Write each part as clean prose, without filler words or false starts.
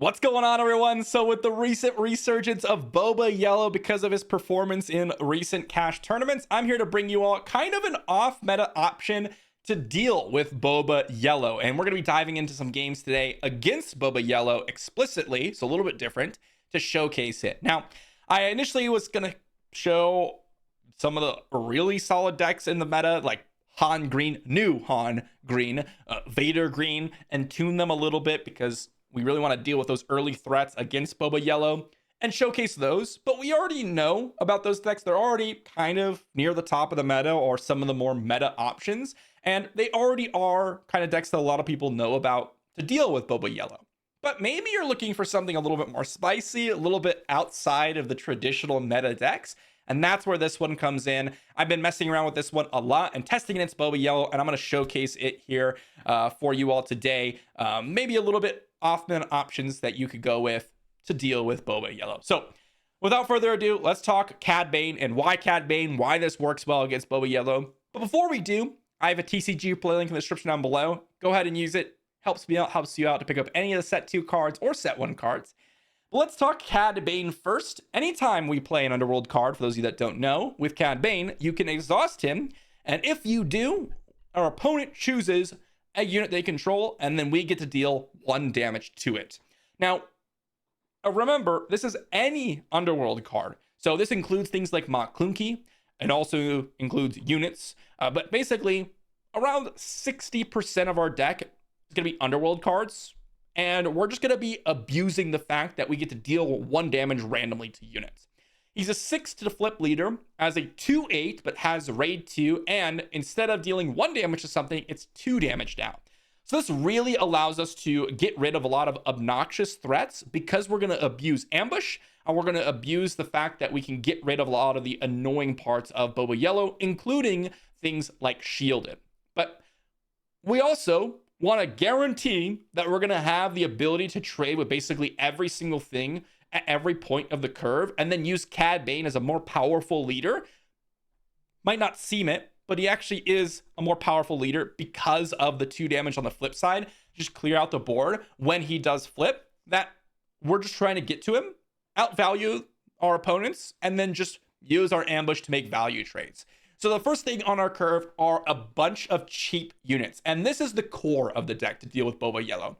What's going on, everyone? So with the recent resurgence of Boba Yellow because of his performance in recent cash tournaments, I'm here to bring you all kind of an off-meta option to deal with Boba Yellow. And we're going to be diving into some games today against Boba Yellow explicitly, so a little bit different, to showcase it. Now, I initially was going to show some of the really solid decks in the meta, like Han Green, new Han Green, Vader Green, and tune them a little bit because we really want to deal with those early threats against Boba Yellow and showcase those. But we already know about those decks. They're already kind of near the top of the meta or some of the more meta options. And they already are kind of decks that a lot of people know about to deal with Boba Yellow. But maybe you're looking for something a little bit more spicy, a little bit outside of the traditional meta decks. And that's where this one comes in. I've been messing around with this one a lot and testing it against Boba Yellow, and I'm going to showcase it here for you all today. Maybe a little bit often options that you could go with to deal with Boba Yellow. So without further ado, let's talk Cad Bane and why Cad Bane, why this works well against Boba Yellow. But before we do, I have a TCG play link in the description down below. Go ahead and use it. Helps me out, helps you out to pick up any of the set 2 cards or set 1 cards. But let's talk Cad Bane first. Anytime we play an Underworld card, for those of you that don't know, with Cad Bane, you can exhaust him. And if you do, our opponent chooses a unit they control, and then we get to deal 1 damage to it. Now, remember, this is any Underworld card. So this includes things like Mach Clunky, and also includes units. But basically, around 60% of our deck is going to be Underworld cards. And we're just going to be abusing the fact that we get to deal 1 damage randomly to units. He's a 6 to flip leader, as a 2/8, but has raid 2. And instead of dealing 1 damage to something, it's 2 damage now. So this really allows us to get rid of a lot of obnoxious threats because we're going to abuse ambush. And we're going to abuse the fact that we can get rid of a lot of the annoying parts of Boba Yellow, including things like shielded. But we also want to guarantee that we're going to have the ability to trade with basically every single thing at every point of the curve, and then use Cad Bane as a more powerful leader. Might not seem it, but he actually is a more powerful leader because of the 2 damage on the flip side. Just clear out the board when he does flip. That we're just trying to get to him, outvalue our opponents, and then just use our ambush to make value trades. So the first thing on our curve are a bunch of cheap units. And this is the core of the deck to deal with Boba Yellow.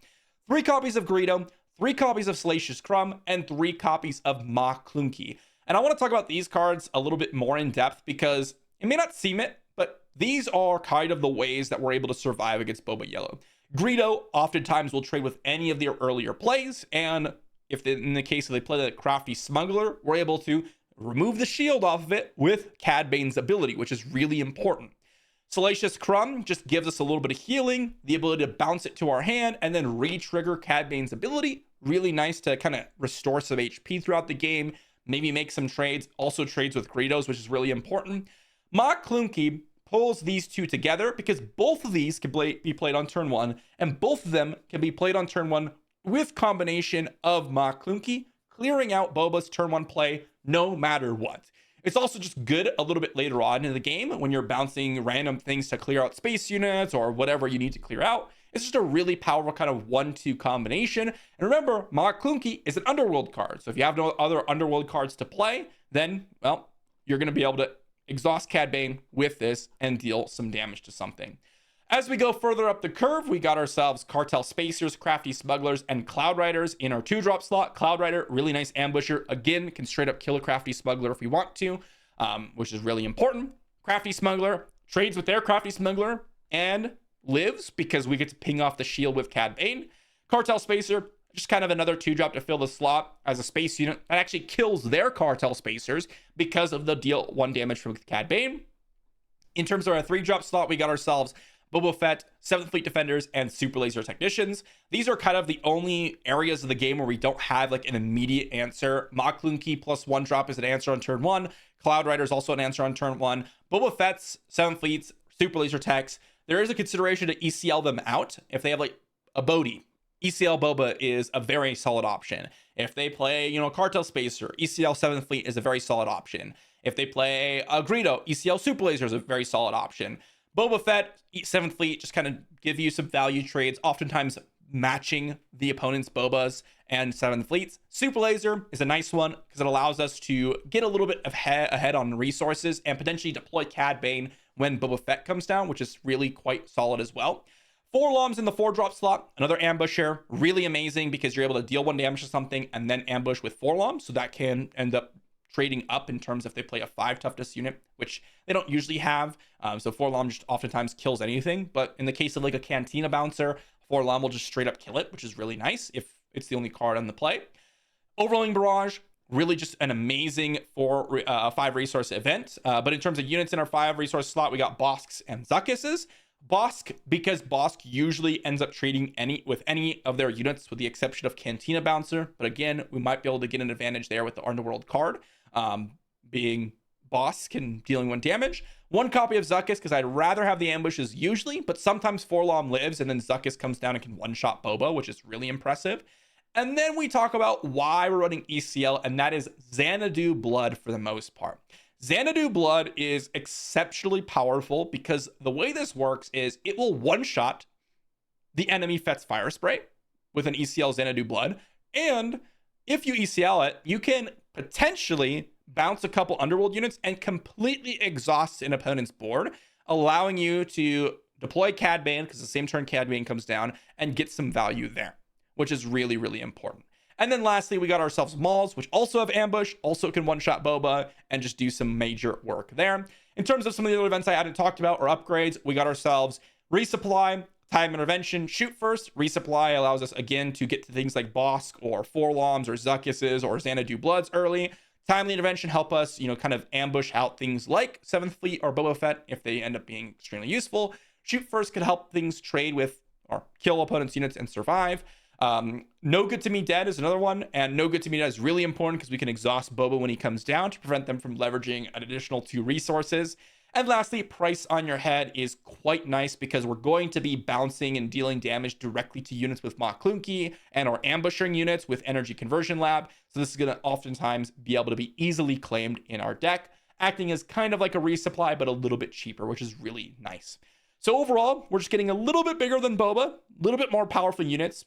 3 copies of Greedo, 3 copies of Salacious Crumb, and 3 copies of Mach Clunky. And I want to talk about these cards a little bit more in depth because it may not seem it, but these are kind of the ways that we're able to survive against Boba Yellow. Greedo oftentimes will trade with any of their earlier plays. And if in the case of they play the Crafty Smuggler, we're able to remove the shield off of it with Cad Bane's ability, which is really important. Salacious Crumb just gives us a little bit of healing, the ability to bounce it to our hand, and then re-trigger Cad Bane's ability. Really nice to kind of restore some HP throughout the game, maybe make some trades, also trades with Greedos, which is really important. Mach Clunky pulls these 2 together because both of these can be played on turn 1, and both of them can be played on turn 1 with combination of Mach Clunky, clearing out Boba's turn 1 play no matter what. It's also just good a little bit later on in the game when you're bouncing random things to clear out space units or whatever you need to clear out. It's just a really powerful kind of 1-2 combination. And remember, Mach Clunky is an Underworld card. So if you have no other Underworld cards to play, then, well, you're going to be able to exhaust Cad Bane with this and deal some damage to something. As we go further up the curve, we got ourselves Cartel Spacers, Crafty Smugglers, and Cloud Riders in our 2-drop slot. Cloud Rider, really nice ambusher. Again, can straight up kill a Crafty Smuggler if we want to, which is really important. Crafty Smuggler trades with their Crafty Smuggler and lives because we get to ping off the shield with Cad Bane. Cartel Spacer, just kind of another 2-drop to fill the slot as a space unit that actually kills their Cartel Spacers because of the deal 1 damage from Cad Bane. In terms of our 3-drop slot, we got ourselves Boba Fett, 7th Fleet Defenders, and Super Laser Technicians. These are kind of the only areas of the game where we don't have like an immediate answer. Mach Clunky plus 1 drop is an answer on turn 1. Cloud Rider is also an answer on turn 1. Boba Fett's 7th Fleet's Super Laser Techs, there is a consideration to ECL them out if they have like a Bodhi. ECL Boba is a very solid option. If they play, Cartel Spacer, ECL 7th Fleet is a very solid option. If they play a Greedo, ECL Super Laser is a very solid option. Boba Fett, 7th Fleet, just kind of give you some value trades, oftentimes matching the opponent's Bobas and 7 fleets. Super Laser is a nice one because it allows us to get a little bit of ahead on resources and potentially deploy Cad Bane when Boba Fett comes down, which is really quite solid as well. 4 Loms in the 4-drop slot, another ambusher, really amazing because you're able to deal 1 damage to something and then ambush with 4 Loms, so that can end up trading up in terms if they play a 5 toughness unit, which they don't usually have. So 4 Lom just oftentimes kills anything, but in the case of like a Cantina Bouncer, 4 Lom will just straight up kill it, which is really nice if it's the only card on the play. Overwhelming Barrage, really just an amazing 5 resource event. But in terms of units in our 5 resource slot, we got Bosks and Zuckuses. Bosk, because Bosk usually ends up trading with any of their units with the exception of Cantina Bouncer. But again, we might be able to get an advantage there with the Underworld card, being Bosk and dealing 1 damage. 1 copy of Zuckus because I'd rather have the ambushes usually, but sometimes 4 Lom lives and then Zuckus comes down and can one-shot Boba, which is really impressive. And then we talk about why we're running ECL, and that is Xanadu Blood for the most part. Xanadu Blood is exceptionally powerful because the way this works is it will one-shot the enemy Fett's Fire Spray with an ECL Xanadu Blood, and if you ECL it, you can potentially bounce a couple Underworld units and completely exhaust an opponent's board, allowing you to deploy Cad Bane, because the same turn Cad Bane comes down, and get some value there, which is really, really important. And then lastly, we got ourselves Mauls, which also have ambush, also can one-shot Boba, and just do some major work there. In terms of some of the other events I hadn't talked about or upgrades, we got ourselves Resupply, Time Intervention, Shoot First. Resupply allows us, again, to get to things like Bosk or 4 Loms or Zuckuses or Xanadu Bloods early. Timely Intervention help us, kind of ambush out things like 7th Fleet or Boba Fett if they end up being extremely useful. Shoot First could help things trade with or kill opponents' units and survive. No Good to Me Dead is another one, and No Good to Me Dead is really important because we can exhaust Boba when he comes down to prevent them from leveraging an additional 2 resources. And lastly, Price on Your Head is quite nice because we're going to be bouncing and dealing damage directly to units with Mach Clunky and or ambushing units with Energy Conversion Lab. So this is going to oftentimes be able to be easily claimed in our deck, acting as kind of like a resupply, but a little bit cheaper, which is really nice. So overall, we're just getting a little bit bigger than Boba, a little bit more powerful units,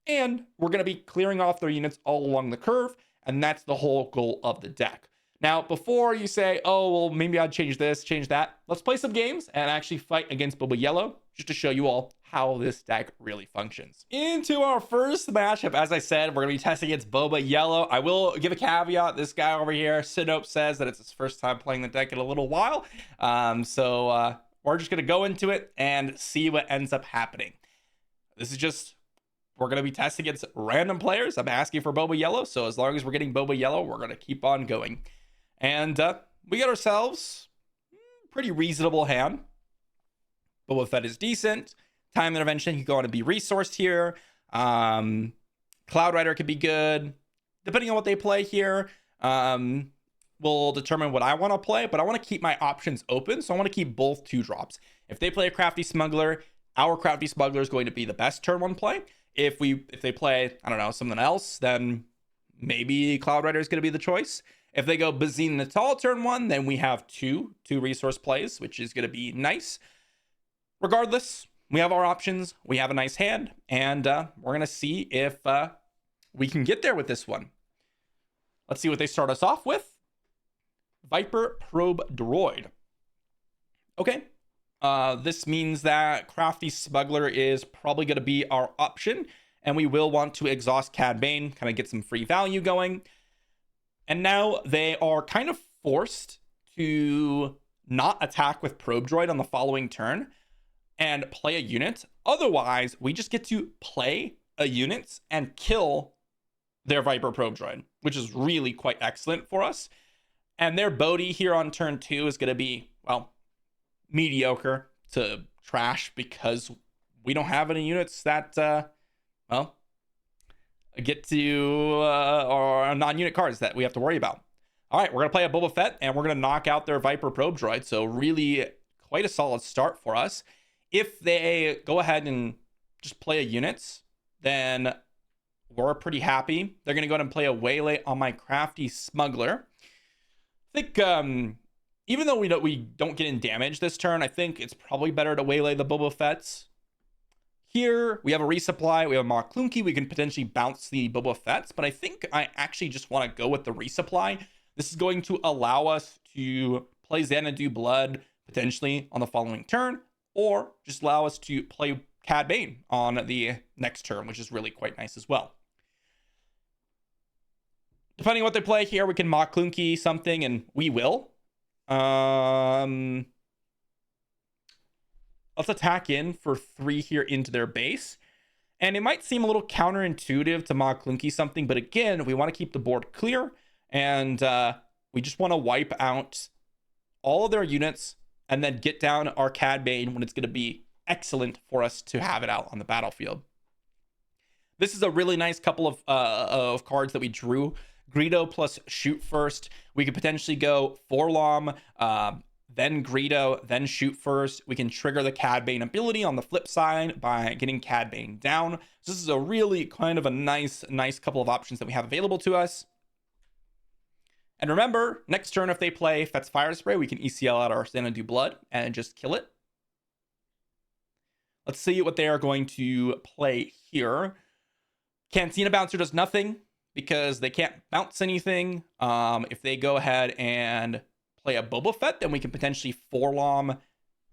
and we're going to be clearing off their units all along the curve, and that's the whole goal of the deck. Now, before you say, oh, well, maybe I'd change this, change that, let's play some games and actually fight against Boba Yellow, just to show you all how this deck really functions. Into our first matchup, as I said, we're going to be testing against Boba Yellow. I will give a caveat. This guy over here, Sinope, says that it's his first time playing the deck in a little while. So we're just going to go into it and see what ends up happening. This is just... we're going to be testing against random players. I'm asking for Boba Yellow, so as long as we're getting Boba Yellow, we're going to keep on going. And we got ourselves a pretty reasonable hand. Boba Fett is decent. Time Intervention can go on and be resourced here. Cloud Rider could be good. Depending on what they play here, will determine what I want to play, but I want to keep my options open, so I want to keep both 2-drops. If they play a Crafty Smuggler, our Crafty Smuggler is going to be the best turn 1 play. If they play, I don't know, something else, then maybe Cloud Rider is going to be the choice. If they go Bazine Natal turn 1, then we have two resource plays, which is going to be nice. Regardless, we have our options. We have a nice hand, and we're going to see if we can get there with this one. Let's see what they start us off with. Viper Probe Droid. Okay. This means that Crafty Smuggler is probably going to be our option, and we will want to exhaust Cad Bane, kind of get some free value going. And now they are kind of forced to not attack with Probe Droid on the following turn and play a unit. Otherwise, we just get to play a unit and kill their Viper Probe Droid, which is really quite excellent for us. And their Bodhi here on turn 2 is going to be, well, mediocre to trash because we don't have any units that get to or non-unit cards that we have to worry about. All right, we're gonna play a Boba Fett and we're gonna knock out their Viper Probe Droid, so really quite a solid start for us. If they go ahead and just play a unit, then we're pretty happy. They're gonna go ahead and play a Waylay on my Crafty Smuggler. I think even though we don't get in damage this turn, I think it's probably better to Waylay the Boba Fetts Here, we have a resupply. We have a Maw Clunky. We can potentially bounce the Boba Fett's, but I think I actually just want to go with the resupply. This is going to allow us to play Xanadu Blood potentially on the following turn, or just allow us to play Cad Bane on the next turn, which is really quite nice as well. Depending on what they play here, we can Maw Clunky something, and we will. Let's attack in for 3 here into their base. And it might seem a little counterintuitive to Maw Clunky something, but again, we want to keep the board clear, and we just want to wipe out all of their units and then get down our Cad Bane when it's going to be excellent for us to have it out on the battlefield. This is a really nice couple of cards that we drew. Greedo plus Shoot First. We could potentially go Forlom, then Greedo, then Shoot First. We can trigger the Cad Bane ability on the flip side by getting Cad Bane down. So this is a really kind of a nice couple of options that we have available to us. And remember, next turn if they play Fett's Fire Spray, we can ECL out our Xanadu Blood and just kill it. Let's see what they are going to play here. Cantina Bouncer does nothing because they can't bounce anything. If they go ahead and play a Boba Fett, then we can potentially Forlom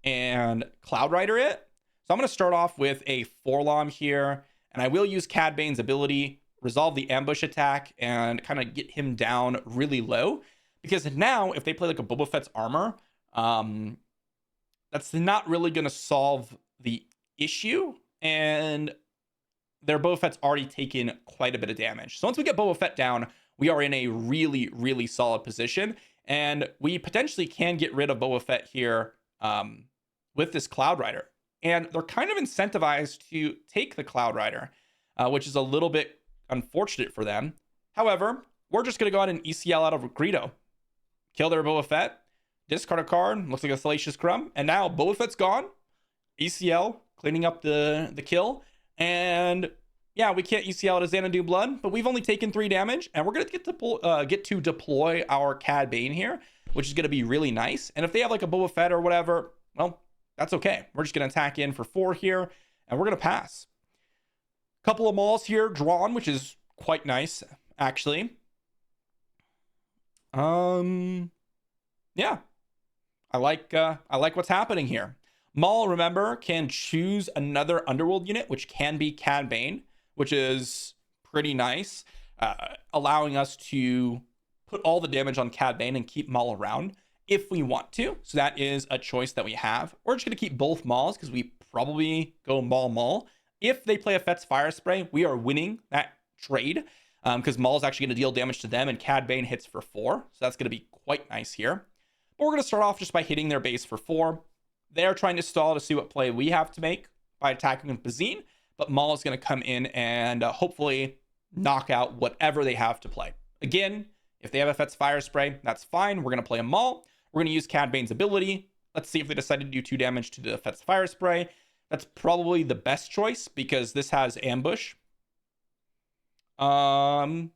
and Cloud Rider it. So I'm going to start off with a Forlom here, and I will use Cad Bane's ability, resolve the ambush attack, and kind of get him down really low. Because now, if they play like a Boba Fett's armor, that's not really going to solve the issue, and their Boba Fett's already taken quite a bit of damage. So once we get Boba Fett down, we are in a really solid position, and we potentially can get rid of Boba Fett here with this Cloud Rider. And they're kind of incentivized to take the Cloud Rider, which is a little bit unfortunate for them. However, we're just going to go ahead and ECL out of Greedo. Kill their Boba Fett, discard a card, looks like a Salacious Crumb, and now Boba Fett's gone. ECL, cleaning up the kill, and yeah, we can't ECL out of Xanadu Blood, but we've only taken 3 damage, and we're going to get to deploy our Cad Bane here, which is going to be really nice. And if they have like a Boba Fett or whatever, well, that's okay. We're just going to attack in for 4 here, and we're going to pass. Couple of Mauls here drawn, which is quite nice, actually. Yeah, I like what's happening here. Maul, remember, can choose another Underworld unit, which can be Cad Bane, which is pretty nice, allowing us to put all the damage on Cad Bane and keep Maul around if we want to. So that is a choice that we have. We're just going to keep both Mauls because we probably go Maul. If they play a Fett's Fire Spray, we are winning that trade because Maul is actually going to deal damage to them and Cad Bane hits for 4. So that's going to be quite nice here. But we're going to start off just by hitting their base for 4. They're trying to stall to see what play we have to make by attacking with Bazine, but Maul is going to come in and hopefully knock out whatever they have to play. Again, if they have a Fett's Fire Spray, that's fine. We're going to play a Maul. We're going to use Cad Bane's ability. Let's see if they decide to do 2 damage to the Fett's Fire Spray. That's probably the best choice because this has ambush. We'll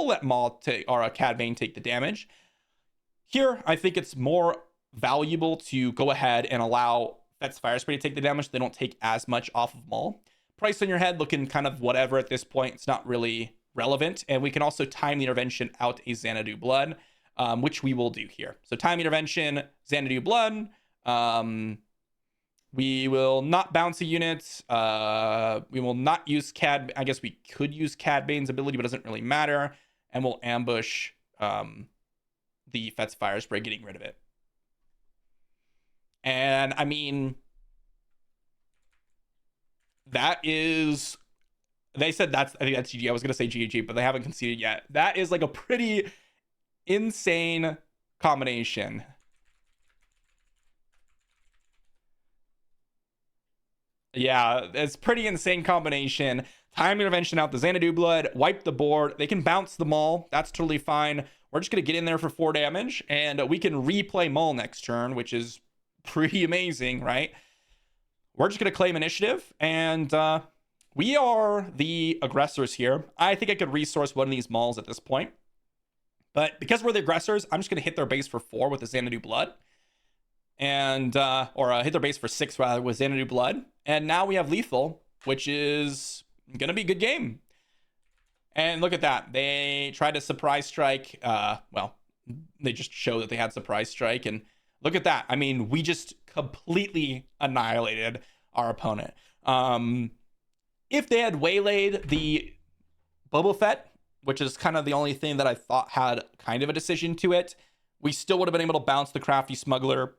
let Maul take, or Cad Bane take the damage. Here, I think it's more valuable to go ahead and allow Fett's Fire Spray to take the damage. They don't take as much off of Maul. Price on your head looking kind of whatever at this point. It's not really relevant. And we can also time the intervention out a Xanadu Blood, which we will do here. So time intervention, Xanadu Blood. We will not bounce a unit. We will not use Cad. I guess we could use Cad Bane's ability, but it doesn't really matter. And we'll ambush the Fett's Fire Spray, getting rid of it. And I mean, that is, they said I think that's GG. I was going to say GG, but they haven't conceded yet. That is like a pretty insane combination. Yeah, it's pretty insane combination. Time intervention out the Xanadu Blood, wipe the board. They can bounce the Maul. That's totally fine. We're just going to get in there for 4 damage, and we can replay Maul next turn, which is pretty amazing, right? We're just going to claim initiative, and we are the aggressors here. I think I could resource one of these Mauls at this point. But because we're the aggressors, I'm just going to hit their base for 4 with the Xanadu Blood. and hit their base for 6 rather with Xanadu Blood. And now we have lethal, which is gonna be a good game. And look at that, they tried to surprise strike. Well, they just show that they had surprise strike, and look at that. I mean, we just completely annihilated our opponent. If they had waylaid the Boba Fett, which is kind of the only thing that I thought had kind of a decision to it, we still would have been able to bounce the crafty smuggler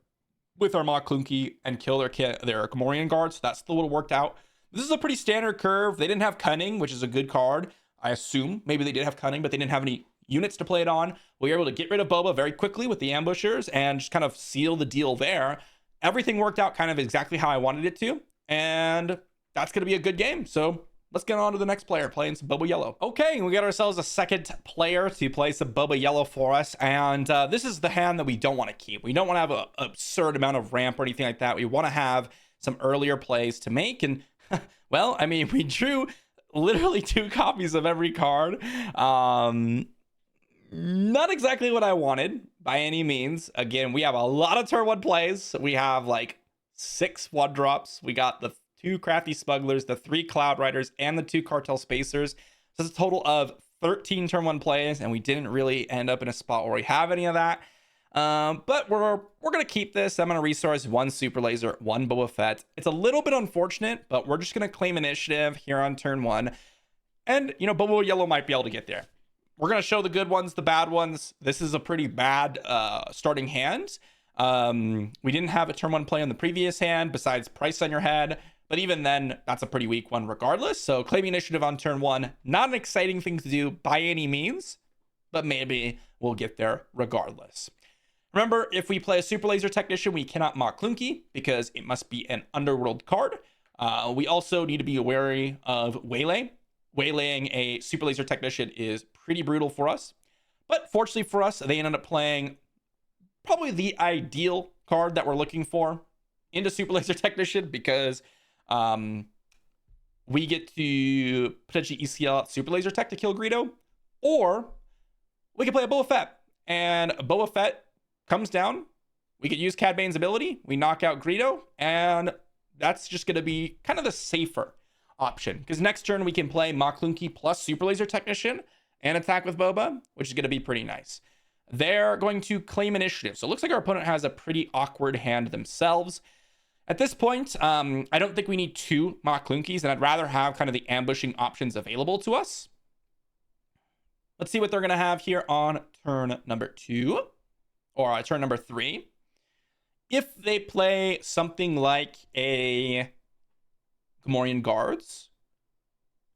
with our Mach Clunky and kill their Gamorrean guards. So that still would have worked out. This is a pretty standard curve. They didn't have Cunning, which is a good card. I assume maybe they did have Cunning, but they didn't have any units to play it on. We were able to get rid of Boba very quickly with the ambushers and just kind of seal the deal there. Everything worked out kind of exactly how I wanted it to, and that's going to be a good game. So let's get on to the next player playing some Boba Yellow. Okay, we got ourselves a second player to play some Boba Yellow for us, and this is the hand that we don't want to keep. We don't want to have an absurd amount of ramp or anything like that. We want to have some earlier plays to make, and well, I mean, we drew literally 2 copies of every card. Not exactly what I wanted by any means. Again, we have a lot of turn 1 plays. We have like 6 1-drops. We got the 2 crafty smugglers, the 3 cloud riders, and the 2 cartel spacers. So it's a total of 13 turn 1 plays, and we didn't really end up in a spot where we have any of that. But we're gonna keep this. I'm gonna resource 1 super laser, 1 Boba Fett. It's a little bit unfortunate, but we're just gonna claim initiative here on turn 1, and you know, Boba Yellow might be able to get there. We're gonna show the good ones, the bad ones. This is a pretty bad starting hand. We didn't have a turn 1 play on the previous hand besides Price on Your Head, but even then, that's a pretty weak one regardless. So claiming initiative on turn 1, not an exciting thing to do by any means, but maybe we'll get there regardless. Remember, if we play a Super Laser Technician, we cannot Mach Clunky because it must be an Underworld card. We also need to be wary of Waylay. Waylaying a Super Laser Technician is pretty brutal for us. But fortunately for us, they ended up playing probably the ideal card that we're looking for into Super Laser Technician, because we get to potentially ECL out Super Laser Tech to kill Greedo, or we can play a Boba Fett, and Boba Fett comes down. We could use Cad Bane's ability. We knock out Greedo, and that's just going to be kind of the safer option, because next turn we can play Mach Clunky plus Super Laser Technician and attack with Boba, which is going to be pretty nice. They're going to claim initiative, so it looks like our opponent has a pretty awkward hand themselves. At this point, I don't think we need 2 Mach Clunkies, and I'd rather have kind of the ambushing options available to us. Let's see what they're going to have here on turn number 2, or turn number 3. If they play something like a Gamorrean Guards,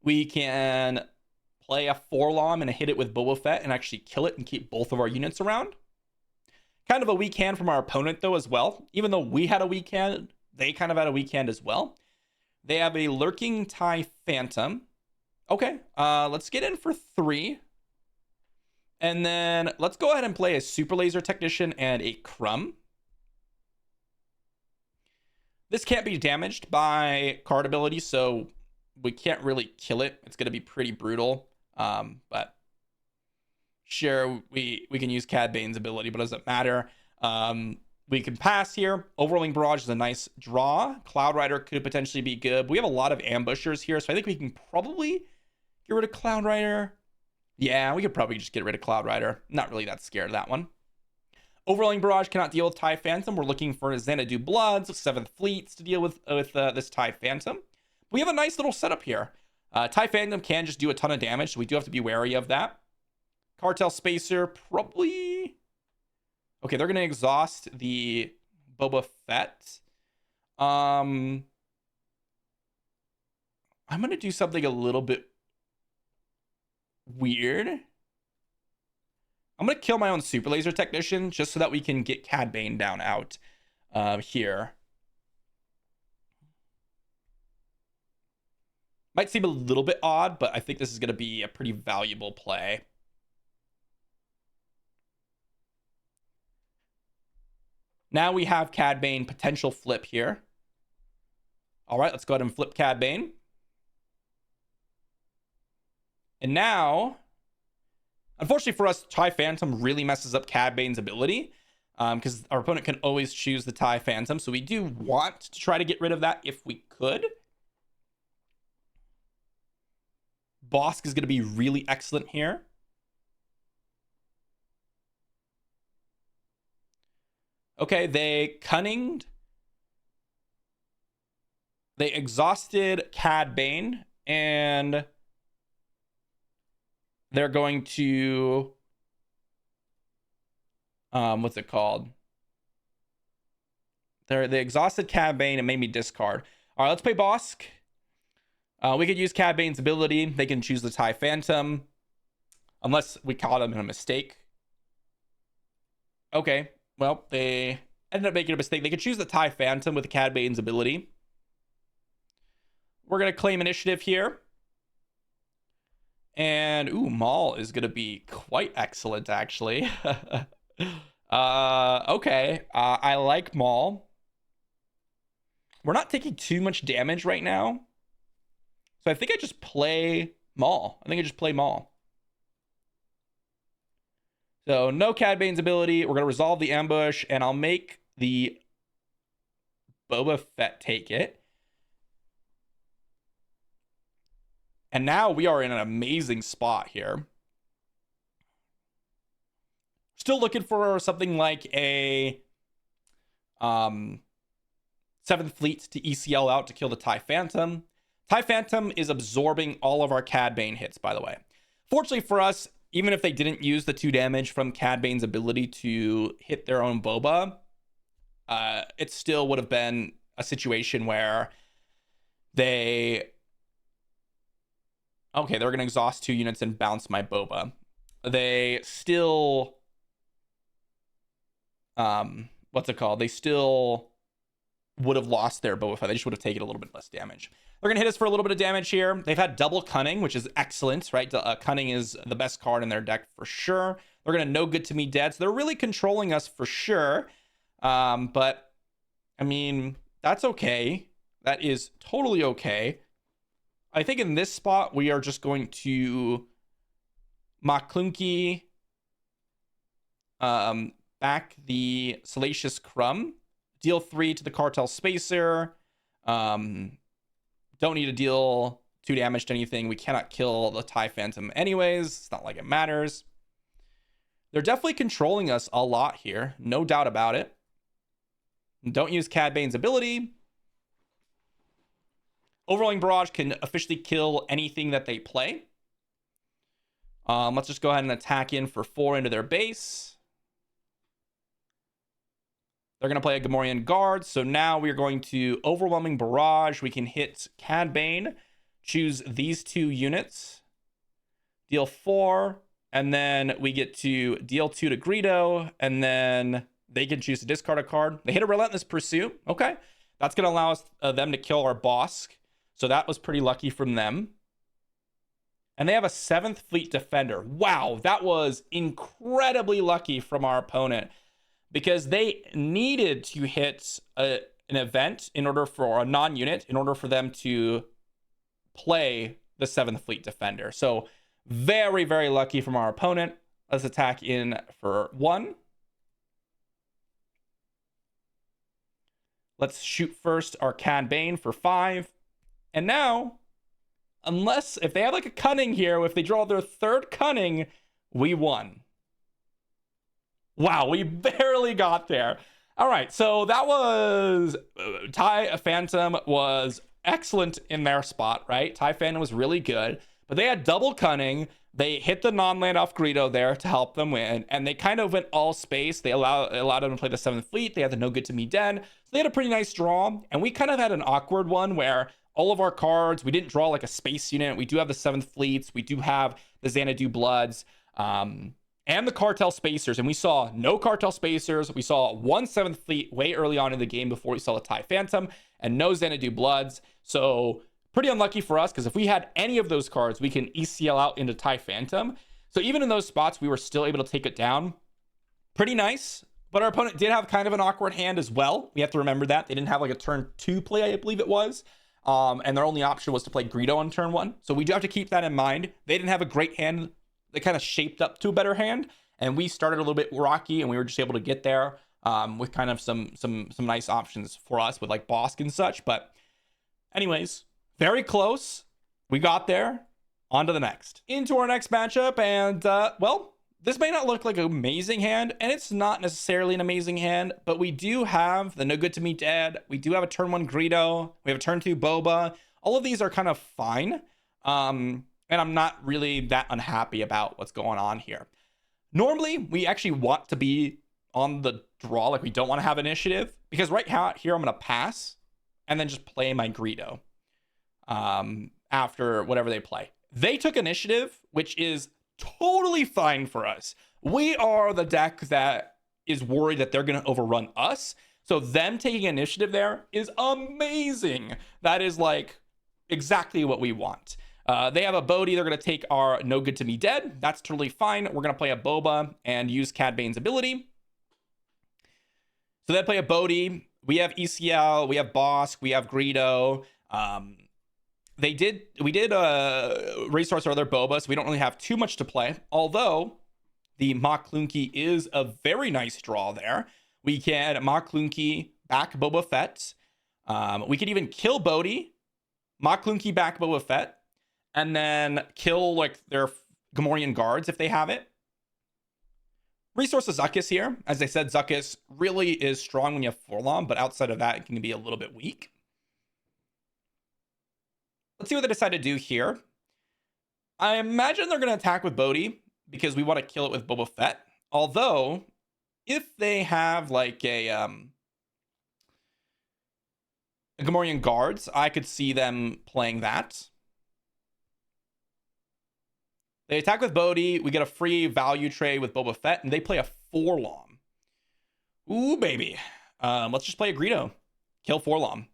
we can play a 4-lom and hit it with Boba Fett and actually kill it and keep both of our units around. Kind of a weak hand from our opponent, though, as well. Even though we had a weak hand, they kind of had a weak hand as well. They have a Lurking TIE Phantom. Okay, let's get in for 3. And then let's go ahead and play a Super Laser Technician and a Crumb. This can't be damaged by card ability, so we can't really kill it. It's going to be pretty brutal. But sure, we can use Cad Bane's ability, but it doesn't matter. We can pass here. Overwhelming Barrage is a nice draw. Cloud Rider could potentially be good. We have a lot of ambushers here, so I think we can probably get rid of Cloud Rider. Yeah, we could probably just get rid of Cloud Rider. Not really that scared of that one. Overwhelming Barrage cannot deal with TIE Phantom. We're looking for Xanadu Bloods, 7th Fleets to deal with this TIE Phantom. We have a nice little setup here. TIE Phantom can just do a ton of damage, so we do have to be wary of that. Cartel Spacer, probably... Okay, they're going to exhaust the Boba Fett. I'm going to do something a little bit weird. I'm going to kill my own Super Laser Technician just so that we can get Cad Bane down out here. Might seem a little bit odd, but I think this is going to be a pretty valuable play. Now we have Cad Bane potential flip here. All right, let's go ahead and flip Cad Bane. And now, unfortunately for us, TIE Phantom really messes up Cad Bane's ability. because our opponent can always choose the TIE Phantom. So we do want to try to get rid of that if we could. Bosk is going to be really excellent here. Okay, they cunninged. They exhausted Cad Bane, and they're going to what's it called? They exhausted Cad Bane and made me discard. All right, let's play Bosk. We could use Cad Bane's ability. They can choose the TIE Phantom, unless we caught them in a mistake. Okay, well, they ended up making a mistake. They could choose the TIE Phantom with Cad Bane's ability. We're going to claim initiative here. And, ooh, Maul is going to be quite excellent, actually. Okay, I like Maul. We're not taking too much damage right now. So I think I just play Maul. So no Cad Bane's ability. We're going to resolve the ambush, and I'll make the Boba Fett take it. And now we are in an amazing spot here. Still looking for something like a 7th Fleet to ECL out to kill the TIE Phantom. TIE Phantom is absorbing all of our Cad Bane hits, by the way. Fortunately for us, even if they didn't use the 2 damage from Cad Bane's ability to hit their own Boba, it still would have been a situation where they... Okay, they're going to exhaust 2 units and bounce my Boba. They still... what's it called? They still would have lost their Boba Fett. They just would have taken a little bit less damage. They're going to hit us for a little bit of damage here. They've had double Cunning, which is excellent, right? Cunning is the best card in their deck for sure. They're going to no good to me dead. So they're really controlling us for sure. But, I mean, that's okay. That is totally okay. I think in this spot, we are just going to Maclunky back the Salacious Crumb, deal 3 to the Cartel Spacer. Don't need to deal 2 damage to anything. We cannot kill the TIE Phantom anyways. It's not like it matters. They're definitely controlling us a lot here. No doubt about it. Don't use Cad Bane's ability. Overwhelming Barrage can officially kill anything that they play. Let's just go ahead and attack in for 4 into their base. They're going to play a Gamorrean Guard. So now we're going to Overwhelming Barrage. We can hit Cad Bane, choose these 2 units, deal 4, and then we get to deal 2 to Greedo, and then they can choose to discard a card. They hit a Relentless Pursuit. Okay. That's going to allow us them to kill our Bosk. So that was pretty lucky from them. And they have a 7th Fleet Defender. Wow, that was incredibly lucky from our opponent, because they needed to hit an event in order for a non-unit, in order for them to play the 7th Fleet Defender. So very, very lucky from our opponent. Let's attack in for 1. Let's shoot first our Cad Bane for 5. And now, if they have like a Cunning here, if they draw their 3rd Cunning, we won. Wow, we barely got there. All right, so that was... TIE Phantom was excellent in their spot, right? TIE Phantom was really good, but they had double Cunning. They hit the non-land off Greedo there to help them win, and they kind of went all space. They allowed them to play the 7th Fleet. They had the no good to me den. So they had a pretty nice draw, and we kind of had an awkward one where all of our cards, we didn't draw like a space unit. We do have the 7th Fleets. We do have the Xanadu Bloods and the Cartel Spacers. And we saw no Cartel Spacers. We saw 1 7th Fleet way early on in the game before we saw the TIE Phantom, and no Xanadu Bloods. So pretty unlucky for us, because if we had any of those cards, we can ECL out into TIE Phantom. So even in those spots, we were still able to take it down. Pretty nice. But our opponent did have kind of an awkward hand as well. We have to remember that. They didn't have like a turn 2 play, I believe it was. And their only option was to play Greedo on turn 1. So we do have to keep that in mind. They didn't have a great hand. They kind of shaped up to a better hand. And we started a little bit rocky, and we were just able to get there. with kind of some nice options for us with like Bosk and such. But anyways, very close. We got there. On to the next. Into our next matchup, and well, this may not look like an amazing hand, and it's not necessarily an amazing hand, but we do have the No Good to Me Dead. We do have a turn 1 Greedo. We have a turn 2 Boba. All of these are kind of fine. And I'm not really that unhappy about what's going on here. Normally, we actually want to be on the draw. Like, we don't want to have initiative, because right here, I'm going to pass and then just play my Greedo after whatever they play. They took initiative, which is totally fine for us. We are the deck that is worried that they're going to overrun us. So them taking initiative there is amazing. That is like exactly what we want. They have a Bodhi. They're going to take our No Good to Me Dead. That's totally fine. We're going to play a Boba and use Cad Bane's ability. So they play a Bodhi. We have ECL. We have Bosk. We have Greedo. We did resource our other Boba, so we don't really have too much to play. Although the Mach Clunky is a very nice draw there. We can Mach Clunky back Boba Fett. We could even kill Bodhi, Mach Clunky back Boba Fett, and then kill like their Gamorrean guards if they have it. Resource Zuckuss here. As I said, Zuckuss really is strong when you have Forlom, but outside of that, it can be a little bit weak. Let's see what they decide to do here. I imagine they're going to attack with Bodhi because we want to kill it with Boba Fett. Although, if they have like a Gamorrean guards, I could see them playing that. They attack with Bodhi. We get a free value trade with Boba Fett, and they play a Forlom. Ooh, baby. Let's just play a Greedo. Kill Forlom.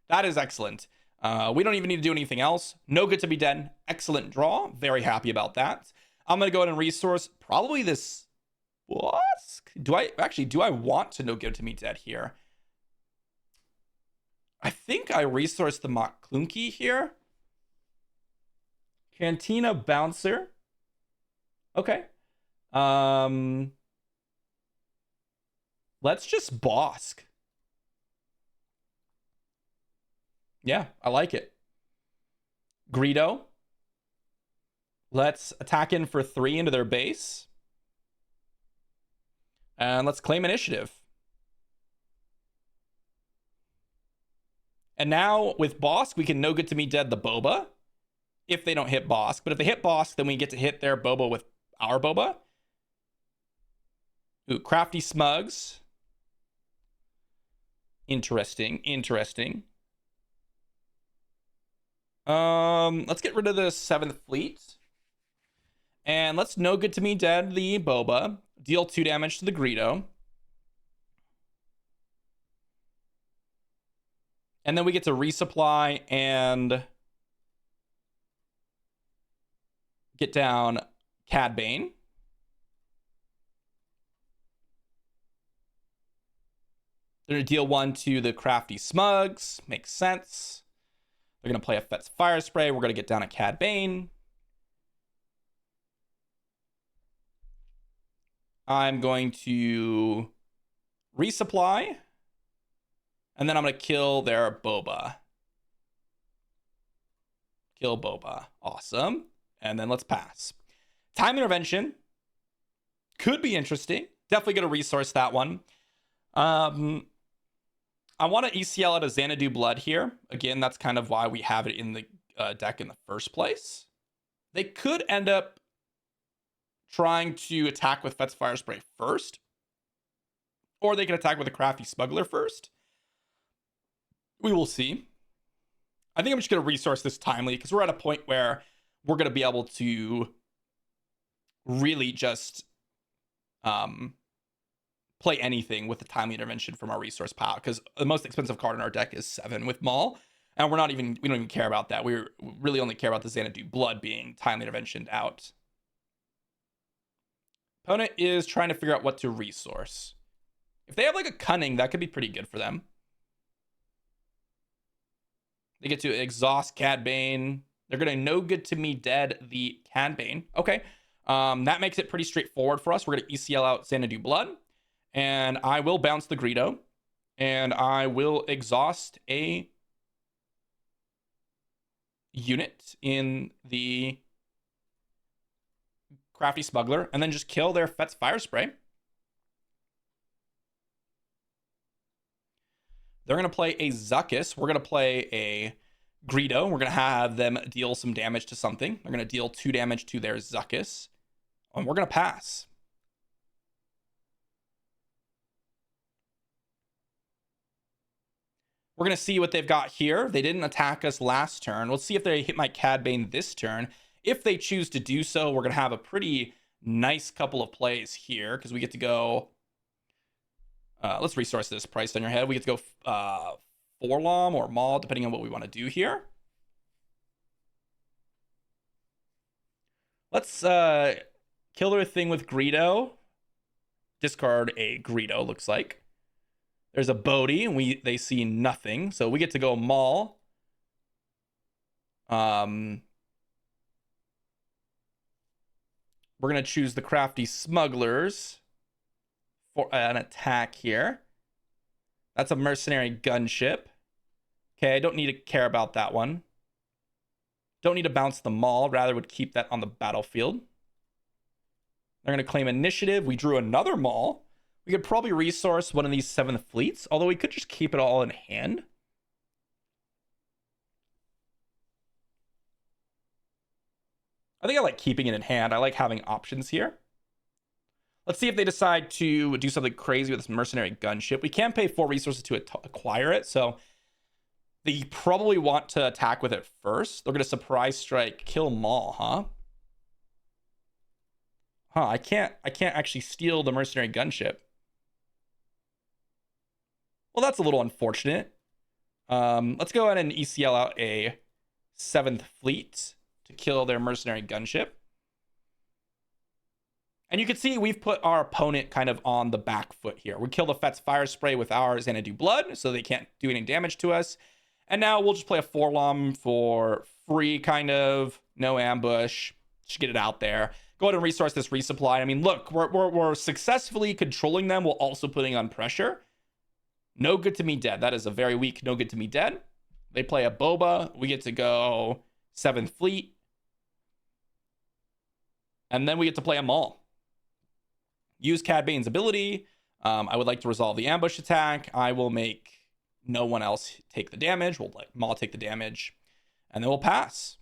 That is excellent. We don't even need to do anything else. No Good to Be Dead. Excellent draw. Very happy about that. I'm going to go ahead and resource probably this Bosk. Do I want to No Good to Me Dead here? I think I resourced the Mach Clunky here. Cantina Bouncer. Okay. Let's just Bosk. Yeah, I like it. Greedo. Let's attack in for 3 into their base. And let's claim initiative. And now with Bosk, we can No Good to Me Dead the Boba. If they don't hit Bosk. But if they hit Bosk, then we get to hit their Boba with our Boba. Ooh, Crafty Smugs. Interesting. Let's get rid of the 7th Fleet. And let's No Good to Me Dead the Boba. Deal 2 damage to the Greedo. And then we get to resupply and get down Cad Bane. They're going to deal 1 to the Crafty Smugs. Makes sense. They're going to play a Fett's Fire Spray. We're going to get down a Cad Bane. I'm going to resupply. And then I'm going to kill their Boba. Kill Boba. Awesome. And then let's pass. Time Intervention. Could be interesting. Definitely going to resource that one. I want to ECL out of Xanadu Blood here. Again, that's kind of why we have it in the deck in the first place. They could end up trying to attack with Fett's Fire Spray first. Or they can attack with a Crafty Smuggler first. We will see. I think I'm just going to resource this timely because we're at a point where we're going to be able to really just play anything with the timely intervention from our resource pile, because the most expensive card in our deck is 7 with Maul, and we don't even care about that. We really only care about the Xanadu Blood being timely interventioned out. Opponent is trying to figure out what to resource. If they have like a Cunning, that could be pretty good for them. They get to exhaust Cad Bane. They're going to No Good to Me Dead the Cad Bane. Okay. That makes it pretty straightforward for us. We're going to ECL out Xanadu Blood. And I will bounce the Greedo. And I will exhaust a unit in the Crafty Smuggler. And then just kill their Fet's Fire Spray. They're going to play a Zuckuss. We're going to play a Greedo. We're going to have them deal some damage to something. They're going to deal 2 damage to their Zuckuss. And we're going to pass. We're going to see what they've got here. They didn't attack us last turn. Let's see if they hit my Cad Bane this turn. If they choose to do so, we're going to have a pretty nice couple of plays here because we get to go... let's resource this price on your head. We get to go Forlom or Maul, depending on what we want to do here. Let's kill their thing with Greedo. Discard a Greedo, looks like. There's a Bodhi, and they see nothing. So we get to go Maul. We're going to choose the Crafty Smugglers for an attack here. That's a mercenary gunship. Okay, I don't need to care about that one. Don't need to bounce the Maul. Rather would keep that on the battlefield. They're going to claim initiative. We drew another Maul. We could probably resource one of these 7th fleets, although we could just keep it all in hand. I think I like keeping it in hand. I like having options here. Let's see if they decide to do something crazy with this mercenary gunship. We can't pay 4 resources to acquire it, so they probably want to attack with it first. They're going to surprise strike, kill Maul, huh? I can't actually steal the mercenary gunship. Well, that's a little unfortunate. Let's go ahead and ECL out a 7th fleet to kill their mercenary gunship. And you can see we've put our opponent kind of on the back foot here. We kill the Fet's Fire Spray with our Xanadu Blood, so they can't do any damage to us. And now we'll just play a Forlom for free, kind of. No ambush. Just get it out there. Go ahead and resource this resupply. I mean, look, we're successfully controlling them while also putting on pressure. No good to me dead. That is a very weak no good to me dead. They play a Boba. We get to go 7th fleet. And then we get to play a Maul. Use Cad Bane's ability. I would like to resolve the ambush attack. I will make no one else take the damage. We'll let Maul take the damage. And then we'll pass.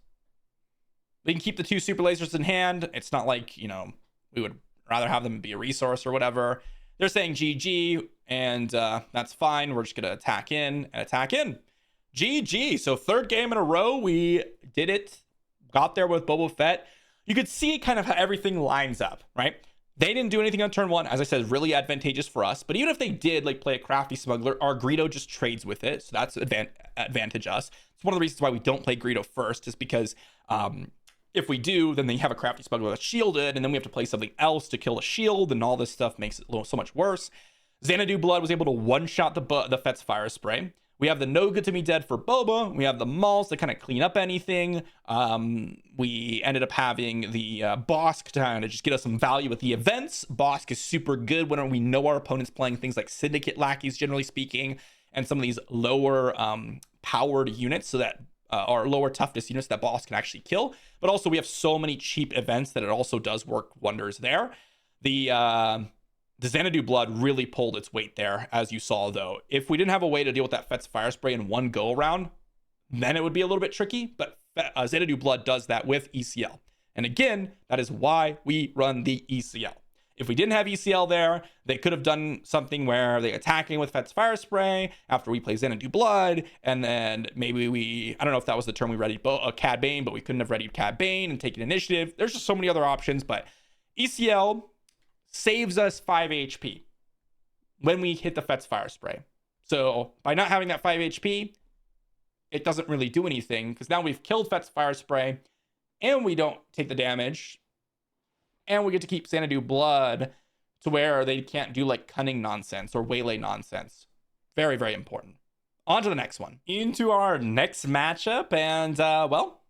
We can keep the 2 super lasers in hand. It's not like, you know, we would rather have them be a resource or whatever. They're saying GG, and that's fine. We're just going to attack in and attack in. GG. So 3rd game in a row, we did it. Got there with Boba Fett. You could see kind of how everything lines up, right? They didn't do anything on turn 1. As I said, really advantageous for us. But even if they did, like, play a Crafty Smuggler, our Greedo just trades with it. So that's advantage us. It's one of the reasons why we don't play Greedo first, is because if we do, then they have a Crafty Smuggler that's shielded, and then we have to play something else to kill a shield, and all this stuff makes it so much worse. Xanadu Blood was able to one-shot the Fet's Fire Spray. We have the no good to me dead for Boba. We have the Mauls to kind of clean up anything. We ended up having the Bosk to kind of just get us some value with the events. Bosk is super good when we know our opponent's playing things like Syndicate lackeys, generally speaking, and some of these lower powered units, so that or lower toughness units that Boss can actually kill. But also we have so many cheap events that it also does work wonders there. The Xanadu Blood really pulled its weight there, as you saw, though. If we didn't have a way to deal with that Fet's Fire Spray in one go around, then it would be a little bit tricky. But Xanadu Blood does that with ECL. And again, that is why we run the ECL. If we didn't have ECL there, they could have done something where they attacking with Fet's Fire Spray after we play Xanadu Blood, and then maybe I don't know if that was the term we readied Cad Bane, but we couldn't have readied Cad Bane and taken initiative. There's just so many other options, but ECL saves us 5 HP when we hit the Fet's Fire Spray. So by not having that 5 HP, it doesn't really do anything, because now we've killed Fet's Fire Spray, and we don't take the damage, and we get to keep Xanadu Blood to where they can't do like cunning nonsense or waylay nonsense. Very, very important. On to the next one. Into our next matchup, and well,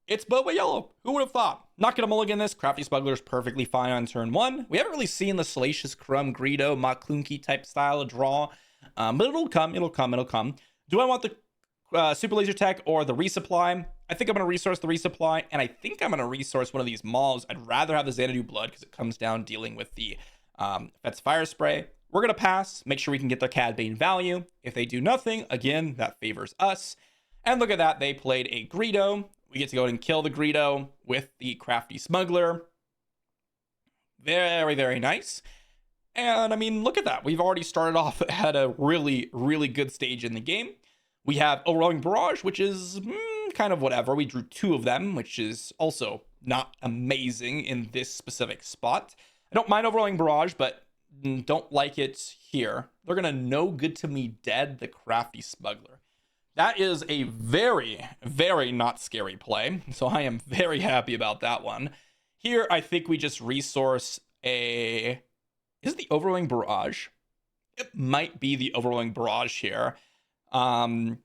It's Boba Yellow. Who would have thought? Not gonna mulligan this. Crafty Smuggler's perfectly fine on turn 1. We haven't really seen the Salacious Crumb, Greedo, Maclunky type style of draw, but it'll come. It'll come. Do I want the Super Laser Tech or the resupply? I think I'm gonna resource the resupply, and I think I'm gonna resource one of these mauls. I'd rather have the Xanadu Blood because it comes down dealing with the Fet's Fire Spray. We're gonna pass. Make sure we can get their Cad Bane value. If they do nothing, again, that favors us. And look at that, they played a Greedo. We get to go ahead and kill the Greedo with the Crafty Smuggler. Very, very nice. And I mean, look at that. We've already started off at a really, really good stage in the game. We have Overwhelming Barrage, which is kind of whatever. We drew 2 of them, which is also not amazing in this specific spot. I don't mind Overwhelming Barrage, but don't like it here. They're going to no good to me dead the Crafty Smuggler. That is a very, very not scary play. So I am very happy about that one. Here, I think we just resource a... Is it the Overwhelming Barrage? It might be the Overwhelming Barrage here. I'd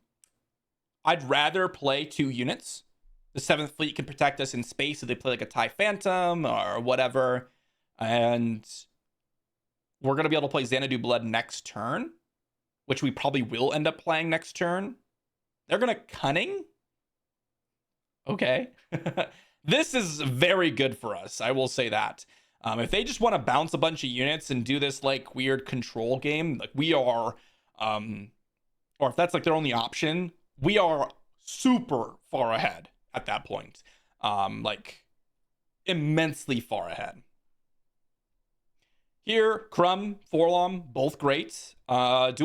rather play 2 units. The 7th Fleet can protect us in space if they play like a TIE Phantom or whatever. And we're going to be able to play Xanadu Blood next turn, which we probably will end up playing next turn. They're going to Cunning? Okay. This is very good for us, I will say that. If they just want to bounce a bunch of units and do this like weird control game, like we are, or if that's like their only option, we are super far ahead at that point. Like immensely far ahead. Here, Crumb, Forlom, both great. Do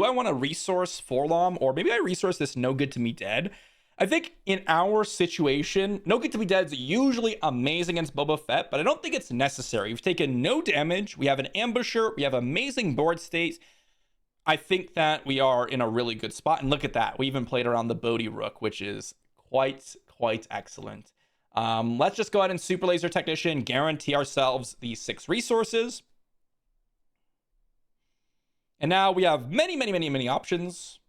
I want to resource Forlom, or maybe I resource this No Good to Me Dead? I think in our situation, No Good to Me Dead is usually amazing against Boba Fett, but I don't think it's necessary. We've taken no damage. We have an Ambusher. We have amazing board state. I think that we are in a really good spot. And look at that. We even played around the Bodhi Rook, which is quite excellent. Let's just go ahead and Super Laser Technician, guarantee ourselves these 6 resources. And now we have many options.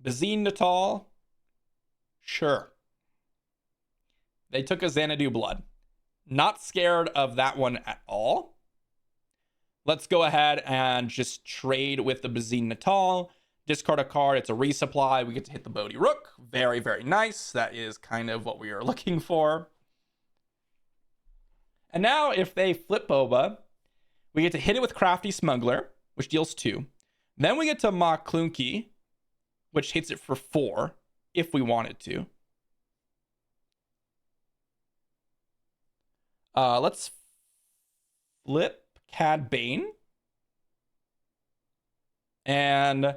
Bazine Natal. Sure. They took a Xanadu Blood. Not scared of that one at all. Let's go ahead and just trade with the Bazine Natal. Discard a card. It's a resupply. We get to hit the Bodhi Rook. Very, very nice. That is kind of what we are looking for. And now if they flip Boba, we get to hit it with Crafty Smuggler, which deals 2. Then we get to Maclunky, which hits it for 4, if we wanted to. Let's flip Cad Bane. And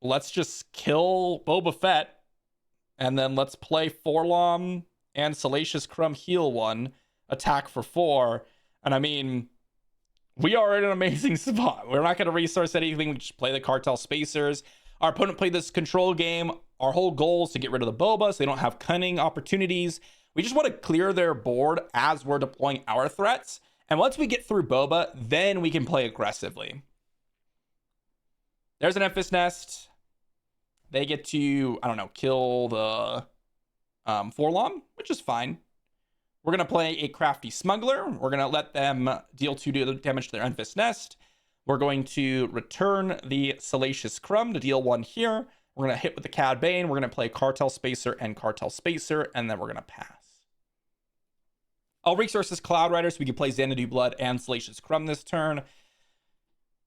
let's just kill Boba Fett. And then let's play Forlom and Salacious Crumb heal 1, attack for 4. And I mean, we are in an amazing spot. We're not going to resource anything. We just play the Cartel Spacers. Our opponent played this control game. Our whole goal is to get rid of the Boba so they don't have cunning opportunities. We just want to clear their board as we're deploying our threats. And once we get through Boba, then we can play aggressively. There's an Emphas Nest. They get to, I don't know, kill the Forlom, which is fine. We're going to play a Crafty Smuggler. We're going to let them deal 2 damage to their Emphas Nest. We're going to return the Salacious Crumb to deal 1 here. We're going to hit with the Cad Bane. We're going to play Cartel Spacer and Cartel Spacer, and then we're going to pass. I'll resource this Cloud Rider so we can play Xanadu Blood and Salacious Crumb this turn.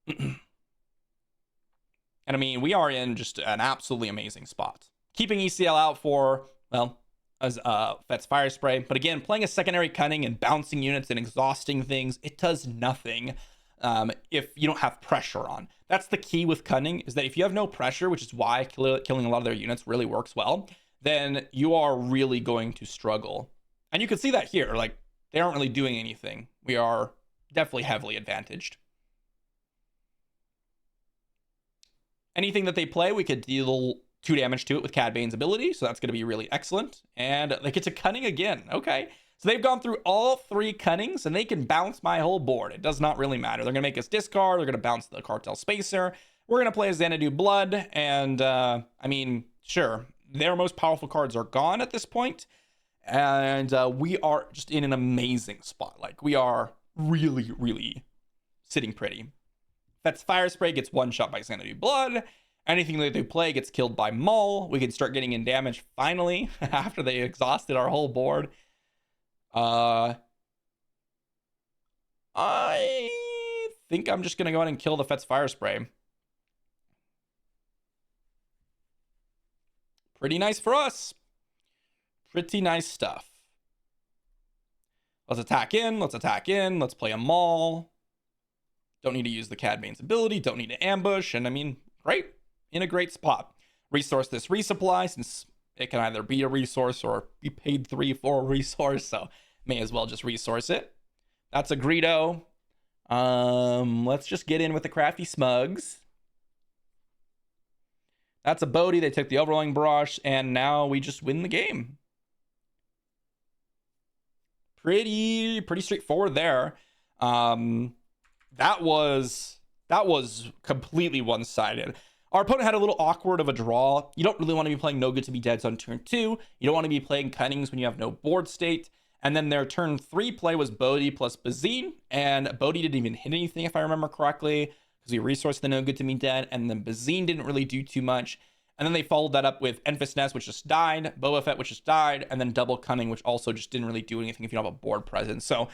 And I mean, we are in just an absolutely amazing spot. Keeping ECL out for, well, as Fet's Fire Spray. But again, playing a secondary Cunning and bouncing units and exhausting things, it does nothing if you don't have pressure on. That's the key with Cunning, is that if you have no pressure, which is why killing a lot of their units really works well, then you are really going to struggle. And you can see that here. Like, they aren't really doing anything. We are definitely heavily advantaged. Anything that they play, we could deal 2 damage to it with Cad Bane's ability, so that's going to be really excellent. And they get to Cunning again. Okay. So they've gone through all 3 Cunnings, and they can bounce my whole board. It does not really matter. They're going to make us discard. They're going to bounce the Cartel Spacer. We're going to play a Xanadu Blood, and, I mean, sure, their most powerful cards are gone at this point. And we are just in an amazing spot. Like, we are really, really sitting pretty. Fett's Fire Spray gets one shot by Xanadu Blood. Anything that they play gets killed by Maul. We can start getting in damage finally after they exhausted our whole board. I think I'm just going to go ahead and kill the Fett's Fire Spray. Pretty nice for us. Pretty nice stuff. Let's attack in. Let's attack in. Let's play a Maul. Don't need to use the Cad Bane's ability. Don't need to ambush. And I mean, great. In a great spot. Resource this resupply since it can either be a resource or be paid 3 for a resource. So may as well just resource it. That's a Greedo. Let's just get in with the Crafty Smugs. That's a Bodhi. They took the Overwhelming Barrage, and now we just win the game. Pretty straightforward there. That was completely one-sided. Our opponent had a little awkward of a draw. You don't really want to be playing No Good to Be Deads on turn 2. You don't want to be playing Cunnings when you have no board state. And then their turn 3 play was Bodhi plus Bazine, and Bodhi didn't even hit anything if I remember correctly, because we resourced the No Good to Be Dead, and then Bazine didn't really do too much. And then they followed that up with Enfys Nest, which just died, Boba Fett, which just died, and then Double Cunning, which also just didn't really do anything if you don't have a board presence. So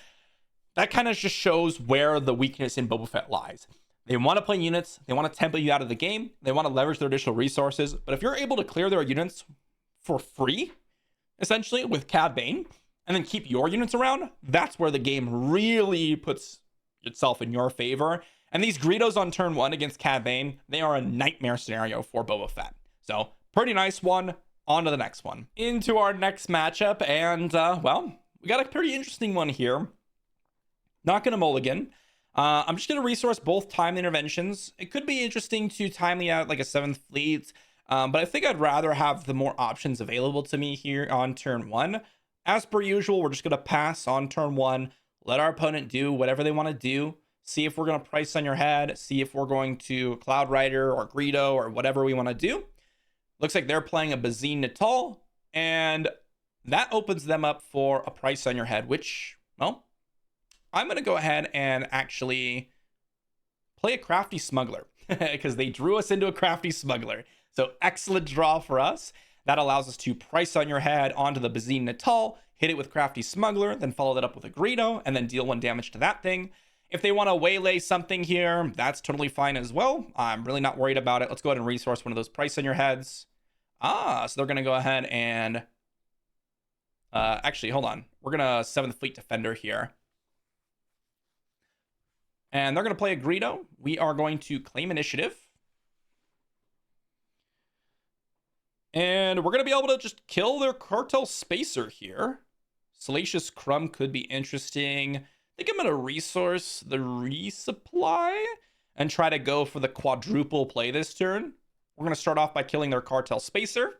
that kind of just shows where the weakness in Boba Fett lies. They want to play units, they want to tempo you out of the game, they want to leverage their additional resources, but if you're able to clear their units for free, essentially, with Cad Bane, and then keep your units around, that's where the game really puts itself in your favor. And these Greedos on turn 1 against Cad Bane, they are a nightmare scenario for Boba Fett. So, pretty nice one. On to the next one. Into our next matchup, and, well, we got a pretty interesting one here. Not going to mulligan. I'm just going to resource both time interventions. It could be interesting to timely out like a 7th fleet, but I think I'd rather have the more options available to me here on turn 1. As per usual, we're just going to pass on turn 1, let our opponent do whatever they want to do, see if we're going to price on your head, see if we're going to Cloud Rider or Greedo or whatever we want to do. Looks like they're playing a Bazine Natal, and that opens them up for a price on your head, which, well, I'm going to go ahead and actually play a Crafty Smuggler because they drew us into a Crafty Smuggler. So excellent draw for us. That allows us to price on your head onto the Bazine Natal, hit it with Crafty Smuggler, then follow that up with a Greedo, and then deal 1 damage to that thing. If they want to waylay something here, that's totally fine as well. I'm really not worried about it. Let's go ahead and resource one of those price on your heads. So they're going to go ahead and... actually, hold on. We're going to 7th Fleet Defender here. And they're going to play a Greedo. We are going to claim initiative. And we're going to be able to just kill their Cartel Spacer here. Salacious Crumb could be interesting. I think I'm going to resource the resupply and try to go for the quadruple play this turn. We're going to start off by killing their Cartel Spacer.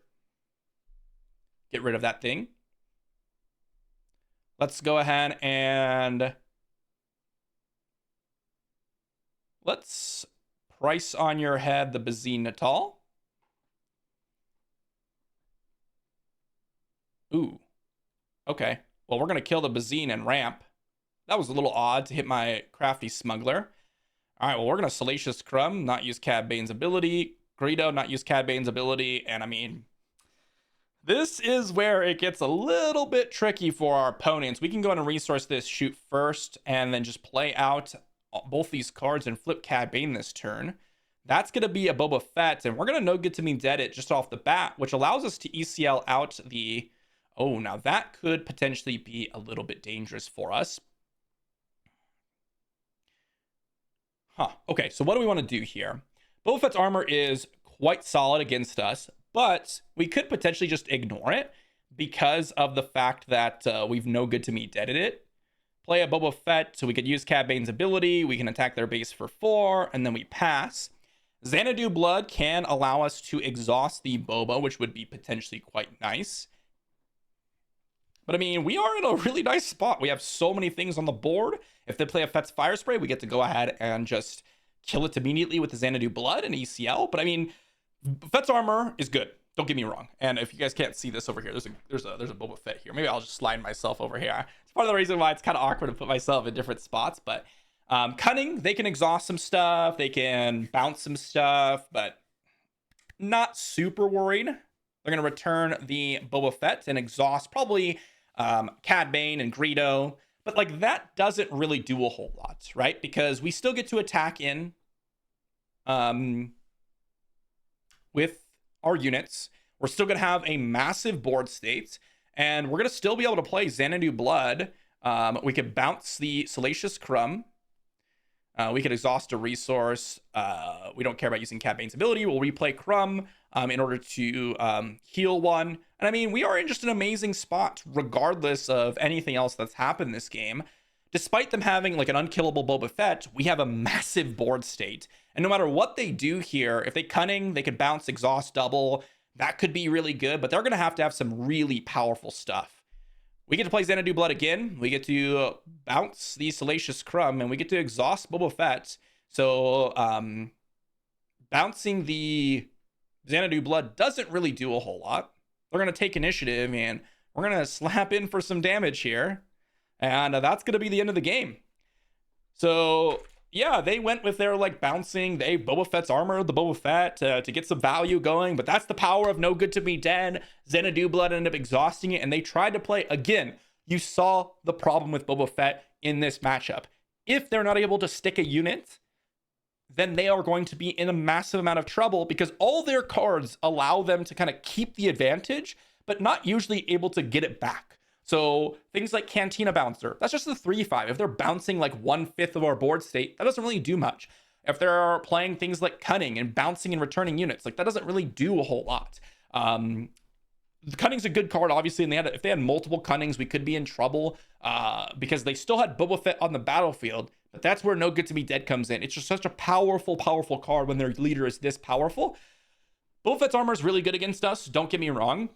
Get rid of that thing. Let's go ahead and... let's price on your head the Bazine Natal. Ooh. Okay. Well, we're going to kill the Bazine and ramp. That was a little odd to hit my Crafty Smuggler. All right, well, we're going to Salacious Crumb, not use Cad Bane's ability. Greedo, not use Cad Bane's ability. And I mean, this is where it gets a little bit tricky for our opponents. We can go ahead and resource this, shoot first, and then just play out both these cards and flip Cad Bane this turn. That's going to be a Boba Fett, and we're going to No Good to Me Dead it just off the bat, which allows us to ECL out the... oh, now that could potentially be a little bit dangerous for us. Okay, so what do we want to do here? Boba Fett's armor is quite solid against us, but we could potentially just ignore it because of the fact that we've No Good to Me Deaded it. Play a Boba Fett, so we could use Cad Bane's ability, we can attack their base for 4, and then we pass. Xanadu Blood can allow us to exhaust the Boba, which would be potentially quite nice. But I mean, we are in a really nice spot. We have so many things on the board. If they play a Fett's Fire Spray, we get to go ahead and just kill it immediately with the Xanadu Blood and ECL. But I mean, Fett's armor is good. Don't get me wrong. And if you guys can't see this over here, there's a Boba Fett here. Maybe I'll just slide myself over here. It's part of the reason why it's kind of awkward to put myself in different spots. But cunning, they can exhaust some stuff, they can bounce some stuff, but not super worried. They're gonna return the Boba Fett and exhaust probably Cad Bane and Greedo. But like that doesn't really do a whole lot, right? Because we still get to attack in with our units. We're still going to have a massive board state, and we're going to still be able to play Xanadu Blood. We could bounce the Salacious Crumb. We could exhaust a resource. We don't care about using Cad Bane's ability. We'll replay Crumb in order to heal one. And I mean, we are in just an amazing spot, regardless of anything else that's happened this game. Despite them having like an unkillable Boba Fett, we have a massive board state. And no matter what they do here, if they cunning, they could bounce, exhaust, double. That could be really good, but they're going to have some really powerful stuff. We get to play Xanadu Blood again. We get to bounce the Salacious Crumb, and we get to exhaust Boba Fett. So bouncing the Xanadu Blood doesn't really do a whole lot. They're going to take initiative, and we're going to slap in for some damage here. And that's going to be the end of the game. So yeah, they went with their like bouncing. They Boba Fett's armor, the Boba Fett to get some value going. But that's the power of No Good to Be Dead. Xanadu Blood ended up exhausting it, and they tried to play again. You saw the problem with Boba Fett in this matchup. If they're not able to stick a unit, then they are going to be in a massive amount of trouble because all their cards allow them to kind of keep the advantage, but not usually able to get it back. So things like Cantina Bouncer, that's just the 3-5. If they're bouncing like 1/5 of our board state, that doesn't really do much. If they're playing things like Cunning and bouncing and returning units, like that doesn't really do a whole lot. Cunning's a good card, obviously, and if they had multiple Cunnings, we could be in trouble because they still had Boba Fett on the battlefield. But that's where No Good to Be Dead comes in. It's just such a powerful card when their leader is this powerful. Boba Fett's armor is really good against us. Don't get me wrong.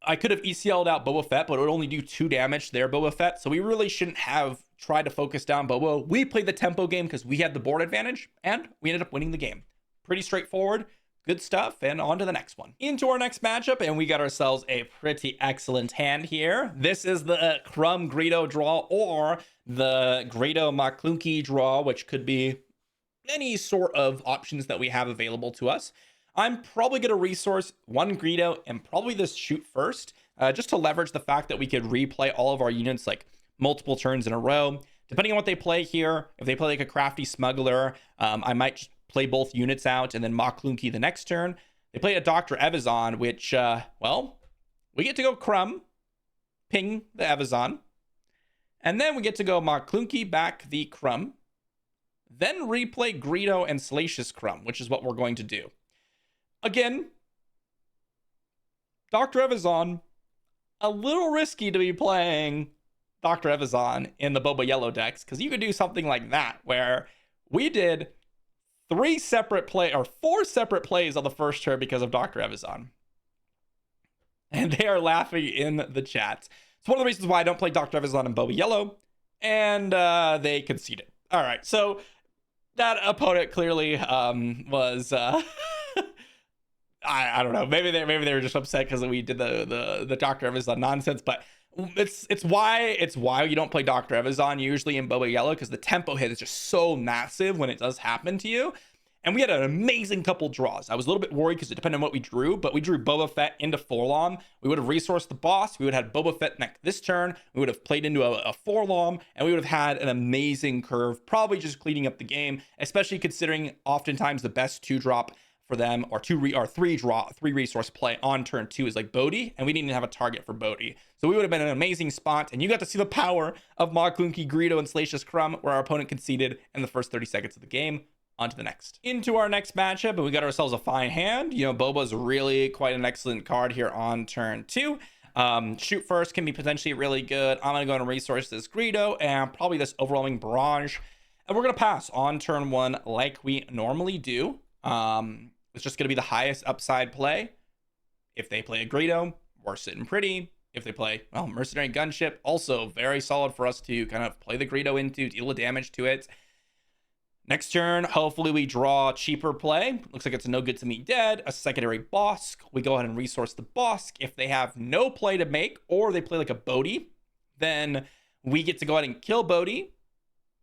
I could have ECL'd out Boba Fett, but it would only do 2 damage to their Boba Fett. So we really shouldn't have tried to focus down Boba. We played the tempo game because we had the board advantage, and we ended up winning the game. Pretty straightforward. Good stuff, and on to the next one. Into our next matchup, and we got ourselves a pretty excellent hand here. This is the Crumb Greedo draw, or the Greedo Maclunky draw, which could be any sort of options that we have available to us. I'm probably going to resource one Greedo and probably this Shoot First, just to leverage the fact that we could replay all of our units like multiple turns in a row. Depending on what they play here, if they play like a Crafty Smuggler, I might just play both units out and then Maclunky the next turn. They play a Dr. Evazan, which, well, we get to go Crumb, ping the Evazan, and then we get to go Maclunky back the Crumb, then replay Greedo and Salacious Crumb, which is what we're going to do. Again, Dr. Evazan, a little risky to be playing Dr. Evazan in the Boba Yellow decks, because you could do something like that, where we did 4 separate plays on the first turn because of Dr. Evazan. And they are laughing in the chat. It's one of the reasons why I don't play Dr. Evazan in Boba Yellow, and they conceded. All right, so that opponent clearly was... I don't know. Maybe they were just upset because we did the Dr. Evazan nonsense, but it's why you don't play Dr. Evazan usually in Boba Yellow, because the tempo hit is just so massive when it does happen to you. And we had an amazing couple draws. I was a little bit worried because it depended on what we drew, but we drew Boba Fett into Forlom. We would have resourced the boss. We would have had Boba Fett this turn. We would have played into a Forlom, and we would have had an amazing curve, probably just cleaning up the game, especially considering oftentimes the best 2-drop for them, or 3 resource play on turn 2 is like Bodhi, and we didn't even have a target for Bodhi. So we would have been in an amazing spot, and you got to see the power of Maclunky, Greedo, and Salacious Crumb, where our opponent conceded in the first 30 seconds of the game. On to the next. Into our next matchup, and we got ourselves a fine hand. You know, Boba's really quite an excellent card here on turn 2. Shoot First can be potentially really good. I'm going to go and resource this Greedo and probably this Overwhelming Barrage. And we're going to pass on turn 1 like we normally do. It's just going to be the highest upside play. If they play a Greedo, we're sitting pretty. If they play, well, Mercenary Gunship, also very solid for us to kind of play the Greedo into, deal the damage to it. Next turn, hopefully we draw cheaper play. Looks like it's a no good to me dead, a secondary Bosk. We go ahead and resource the Bosk. If they have no play to make, or they play like a Bodhi, then we get to go ahead and kill Bodhi,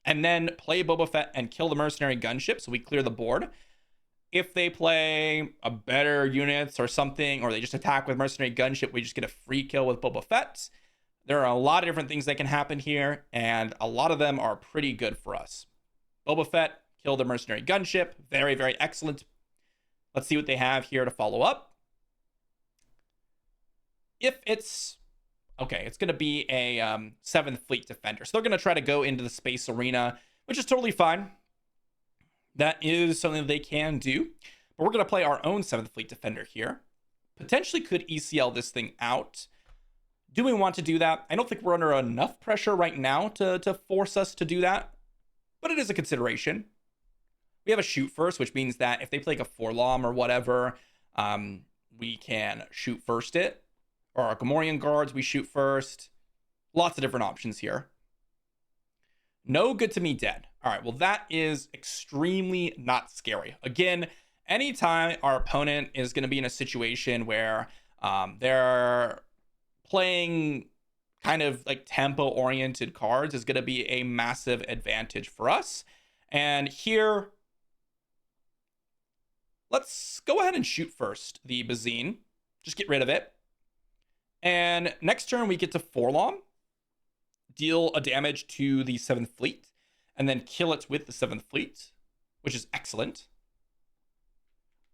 and then play Boba Fett and kill the mercenary gunship, so we clear the board. If they play a better units or something, or they just attack with mercenary gunship, we just get a free kill with Boba Fett. There are a lot of different things that can happen here, and a lot of them are pretty good for us. Boba Fett, kill the mercenary gunship. Very, very excellent. Let's see what they have here to follow up. If it's... okay, it's going to be a 7th Fleet Defender. So they're going to try to go into the space arena, which is totally fine. That is something that they can do. But we're going to play our own 7th Fleet Defender here. Potentially could ECL this thing out. Do we want to do that? I don't think we're under enough pressure right now to force us to do that. But it is a consideration. We have a shoot first, which means that if they play like a Forlom or whatever, we can shoot first it. Or our Gamorrean guards, we shoot first. Lots of different options here. No good to me dead. All right, well, that is extremely not scary. Again, anytime our opponent is going to be in a situation where they're playing kind of like tempo-oriented cards is going to be a massive advantage for us. And here, let's go ahead and shoot first the Bazine. Just get rid of it. And next turn, we get to Forlom, deal a damage to the 7th Fleet, and then kill it with the 7th Fleet, which is excellent.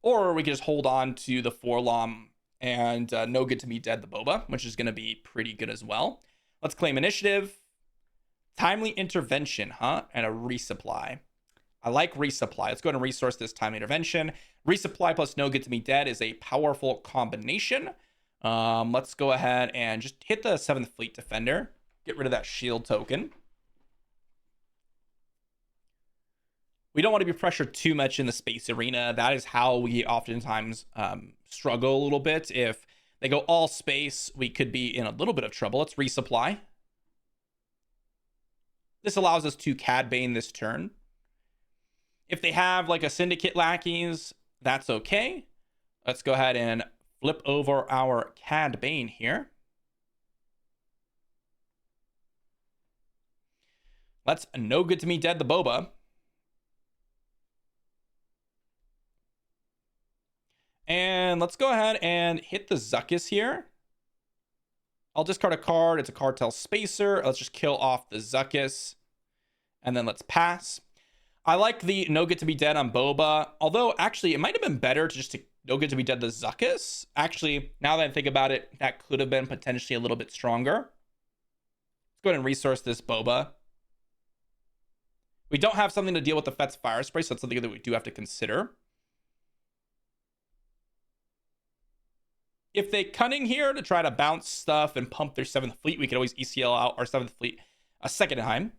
Or we can just hold on to the Forlom and no good to me dead the Boba, which is going to be pretty good as well. Let's claim initiative. Timely intervention, huh? And a resupply. I like resupply. Let's go ahead and resource this timely intervention. Resupply plus no good to me dead is a powerful combination. Let's go ahead and just hit the 7th Fleet Defender. Get rid of that shield token. We don't want to be pressured too much in the space arena. That is how we oftentimes struggle a little bit. If they go all space, we could be in a little bit of trouble. Let's resupply. This allows us to Cad Bane this turn. If they have like a Syndicate lackeys, that's okay. Let's go ahead and flip over our Cad Bane here. Let's no good to me dead the Boba. And let's go ahead and hit the Zuckuss here. I'll discard a card. It's a Cartel Spacer. Let's just kill off the Zuckuss. And then let's pass. I like the no good to be dead on Boba. Although, actually, it might have been better to just no good to be dead the Zuckuss. Actually, now that I think about it, that could have been potentially a little bit stronger. Let's go ahead and resource this Boba. We don't have something to deal with the Fett's Fire Spray, so that's something that we do have to consider. If they cunning here to try to bounce stuff and pump their 7th Fleet, we could always ECL out our 7th Fleet a second time.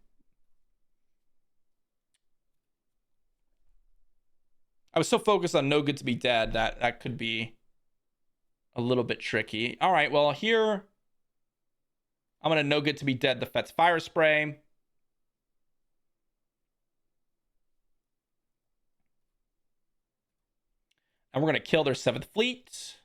I was so focused on no good to be dead that could be a little bit tricky. All right, well, here I'm going to no good to be dead the Fett's Fire Spray. And we're going to kill their 7th Fleet.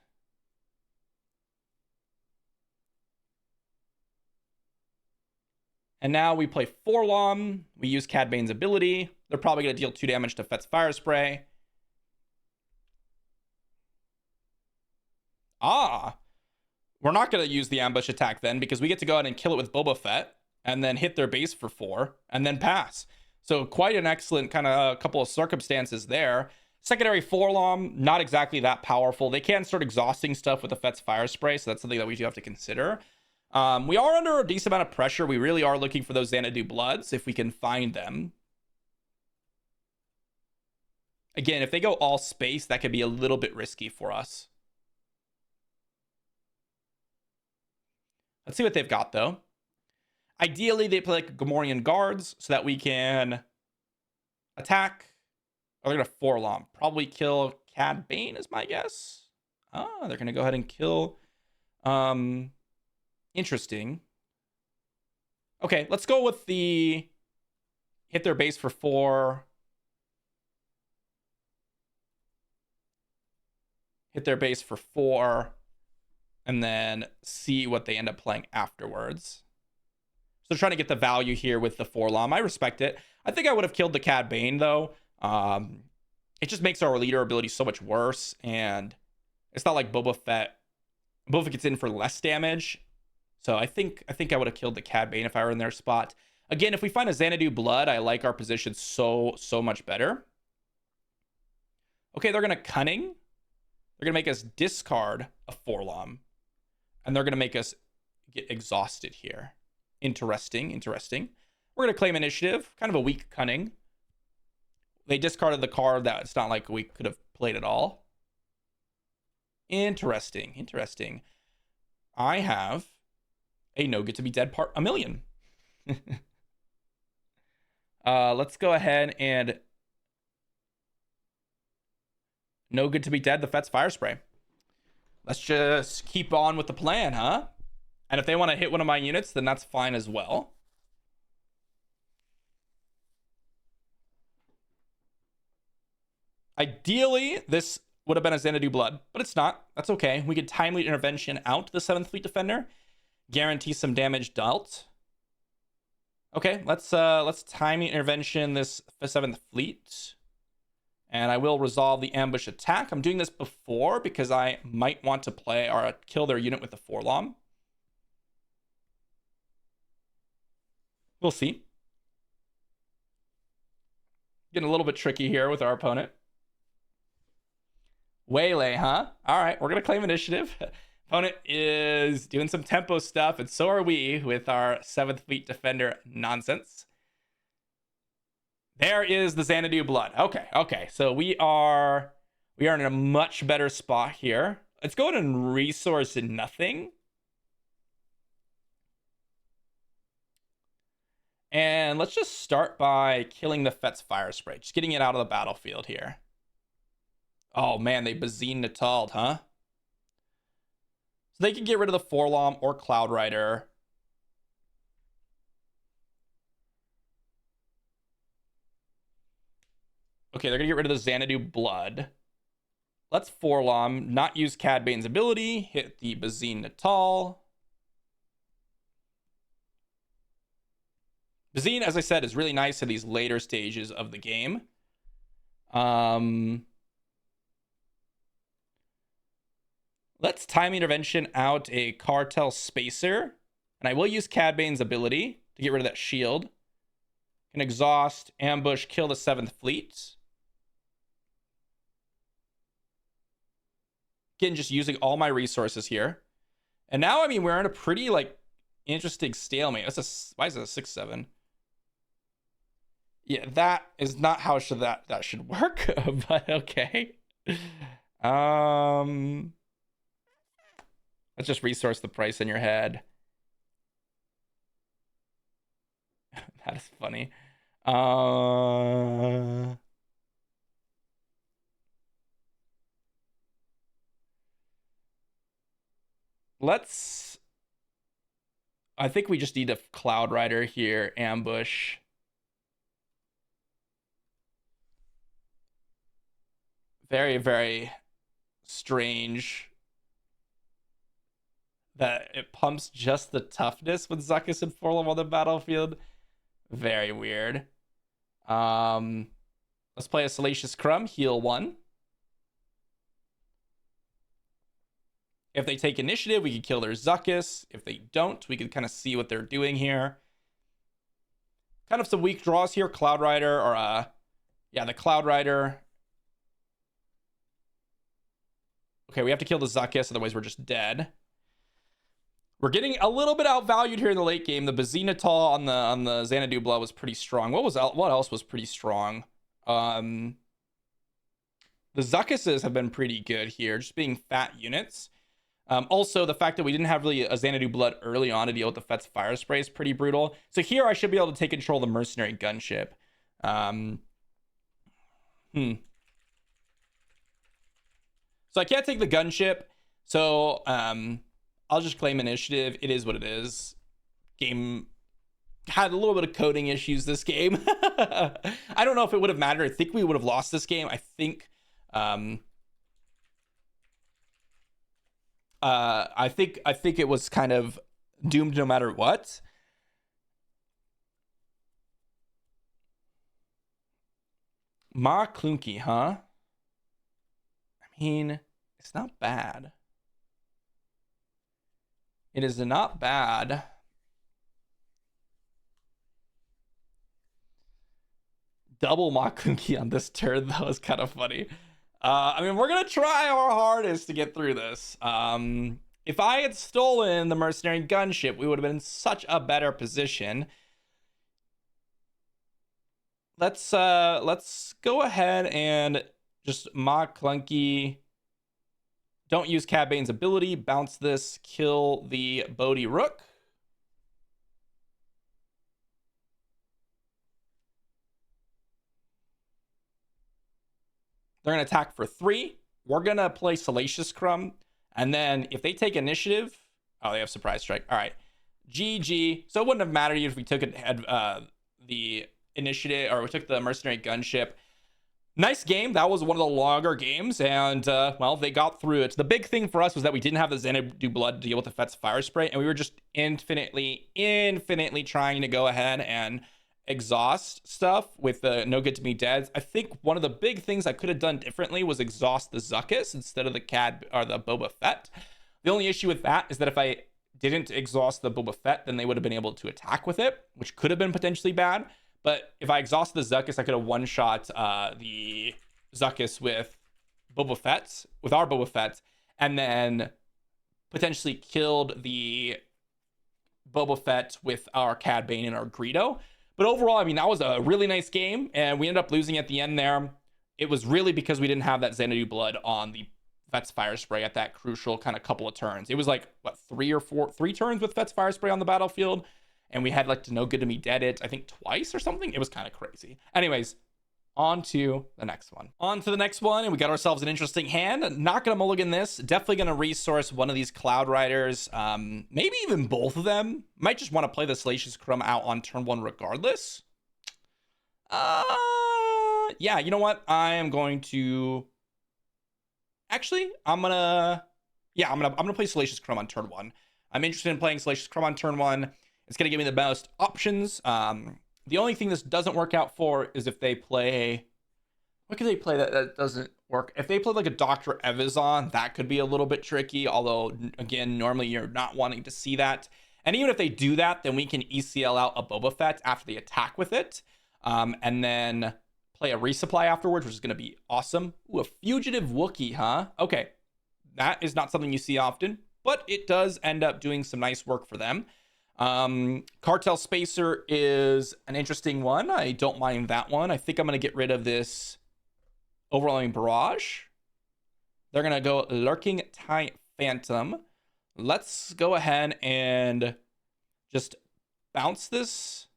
And now we play Forlom. We use Cad Bane's ability. They're probably going to deal 2 damage to Fett's Fire Spray. We're not going to use the ambush attack then, because we get to go ahead and kill it with Boba Fett and then hit their base for 4 and then pass. So quite an excellent kind of couple of circumstances there. Secondary Forlom, not exactly that powerful. They can start exhausting stuff with the Fett's Fire Spray, so that's something that we do have to consider. We are under a decent amount of pressure. We really are looking for those Xanadu Bloods if we can find them. Again, if they go all space, that could be a little bit risky for us. Let's see what they've got, though. Ideally, they play like Gamorrean guards so that we can attack. Oh, they're going to Forlom. Probably kill Cad Bane is my guess. They're going to go ahead and kill... Interesting. Okay, let's go with the hit their base for 4 hit their base for 4, and then see what they end up playing afterwards. So trying to get the value here with the 4-LOM. I respect it. I think I would have killed the Cad Bane, though. It just makes our leader ability so much worse, and it's not like Boba Fett gets in for less damage. So I think I would have killed the Cad Bane if I were in their spot. Again, if we find a Xanadu Blood, I like our position so much better. Okay, they're going to Cunning. They're going to make us discard a 4-LOM. And they're going to make us get exhausted here. Interesting. We're going to claim initiative. Kind of a weak Cunning. They discarded the card that it's not like we could have played at all. Interesting. I have a no get to be dead part a million. Let's go ahead and no good to be dead the Fett's Fire Spray. Let's just keep on with the plan, huh? And if they want to hit one of my units, then that's fine as well. Ideally, this would have been a Xanadu Blood, but it's not. That's okay. We could timely intervention out the 7th Fleet Defender, guarantee some damage dealt. Okay, let's timely intervention this 7th Fleet. And I will resolve the ambush attack. I'm doing this before because I might want to play or kill their unit with the 4-LOM. We'll see. Getting a little bit tricky here with our opponent. Waylay, huh? All right, we're going to claim initiative. Opponent is doing some tempo stuff, and so are we with our 7th Fleet Defender nonsense. There is the Xanadu Blood. Okay. So we are in a much better spot here. Let's go ahead and resource nothing. And let's just start by killing the Fett's Fire Spray. Just getting it out of the battlefield here. Oh man, they Bazine Natal'd, huh? So they can get rid of the 4-LOM or Cloud Rider. Okay, they're going to get rid of the Xanadu Blood. Let's 4-LOM, not use Cad Bane's ability. Hit the Bazine Natal. Bazine, as I said, is really nice in these later stages of the game. Let's time intervention out a Cartel Spacer. And I will use Cad Bane's ability to get rid of that shield. Can exhaust, ambush, kill the 7th Fleet. Again, just using all my resources here. And now, I mean, we're in a pretty, like, interesting stalemate. Why is it a 6-7? Yeah, that is not how that should work, but okay. Let's just resource the price in your head. That is funny. I think we just need a Cloud Rider here, ambush. Very, very strange that it pumps just the toughness with Zuckuss and 4-LOM on the battlefield. Very weird. Let's play a Salacious Crumb, heal 1. If they take initiative, we can kill their Zuckuss. If they don't, we can kind of see what they're doing here. Kind of some weak draws here. Cloud Rider, or the Cloud Rider. Okay, we have to kill the Zuckuss, otherwise we're just dead. We're getting a little bit outvalued here in the late game. The Bazine Natal on the Xanadu Blood was pretty strong. What else was pretty strong? The Zuckusses have been pretty good here, just being fat units. Also, the fact that we didn't have really a Xanadu Blood early on to deal with the Fett's Fire Spray is pretty brutal. So here I should be able to take control of the Mercenary Gunship. So I can't take the gunship. So I'll just claim initiative. It is what it is. Game had a little bit of coding issues this game. I don't know if it would have mattered. I think we would have lost this game. I think I think it was kind of doomed no matter what. Ma Clunky, huh? I mean, it's not bad. It is not bad. Double Ma Clunky on this turn, though, is kind of funny. I mean, we're gonna try our hardest to get through this. If I had stolen the mercenary gunship, we would have been in such a better position. Let's go ahead and just Ma Clunky. Don't use Cad Bane's ability. Bounce this. Kill the Bodhi Rook. They're going to attack for 3. We're going to play Salacious Crumb. And then if they take initiative... Oh, they have Surprise Strike. All right. GG. So it wouldn't have mattered if we took the initiative, or we took the Mercenary Gunship. Nice game. That was one of the longer games. And, well, they got through it. The big thing for us was that we didn't have the Xanadu Blood to deal with the Fet's Fire Spray. And we were just infinitely trying to go ahead and exhaust stuff with the No Good to Me Deads. I think one of the big things I could have done differently was exhaust the Zuckuss instead of the Cad or the Boba Fett. The only issue with that is that if I didn't exhaust the Boba Fett, then they would have been able to attack with it, which could have been potentially bad. But if I exhausted the Zuckuss, I could have one-shot the Zuckuss with Boba Fett, with our Boba Fett, and then potentially killed the Boba Fett with our Cad Bane and our Greedo. But overall, I mean, that was a really nice game, and we ended up losing at the end there. It was really because we didn't have that Xanadu Blood on the Fet's Fire Spray at that crucial kind of couple of turns. It was like, what, 3 turns with Fet's Fire Spray on the battlefield, and we had like to No Good to Me Dead it, I think twice or something. It was kind of crazy. Anyways, on to the next one. And we got ourselves an interesting hand. Not gonna mulligan this. Definitely gonna resource one of these Cloud Riders. Maybe even both of them. Might just want to play the Salacious Crumb out on turn 1 regardless. Yeah, you know what? I am going to... Actually, I'm gonna play Salacious Crumb on turn 1. I'm interested in playing Salacious Crumb on turn 1. It's gonna give me the most options. The only thing this doesn't work out for is if they play... What could they play that doesn't work? If they play like a Dr. Evazan, that could be a little bit tricky. Although, again, normally you're not wanting to see that. And even if they do that, then we can ECL out a Boba Fett after the attack with it. And then play a resupply afterwards, which is going to be awesome. Ooh, a Fugitive Wookiee, huh? Okay. That is not something you see often, but it does end up doing some nice work for them. Cartel Spacer is an interesting one. I don't mind that one. I think I'm going to get rid of this Overwhelming Barrage. They're going to go Lurking TIE Phantom. Let's go ahead and just bounce this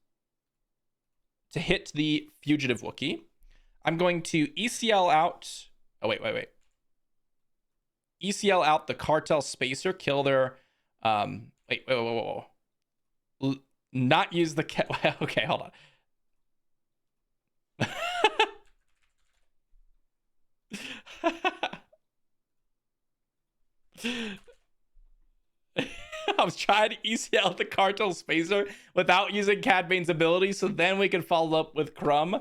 to hit the Fugitive Wookiee. I'm going to ECL out... Oh, wait. ECL out the Cartel Spacer. Kill their... Wait. Not use the... Okay, hold on. I was trying to ECL the Cartel Spacer without using Cad Bane's ability, so then we can follow up with Crumb,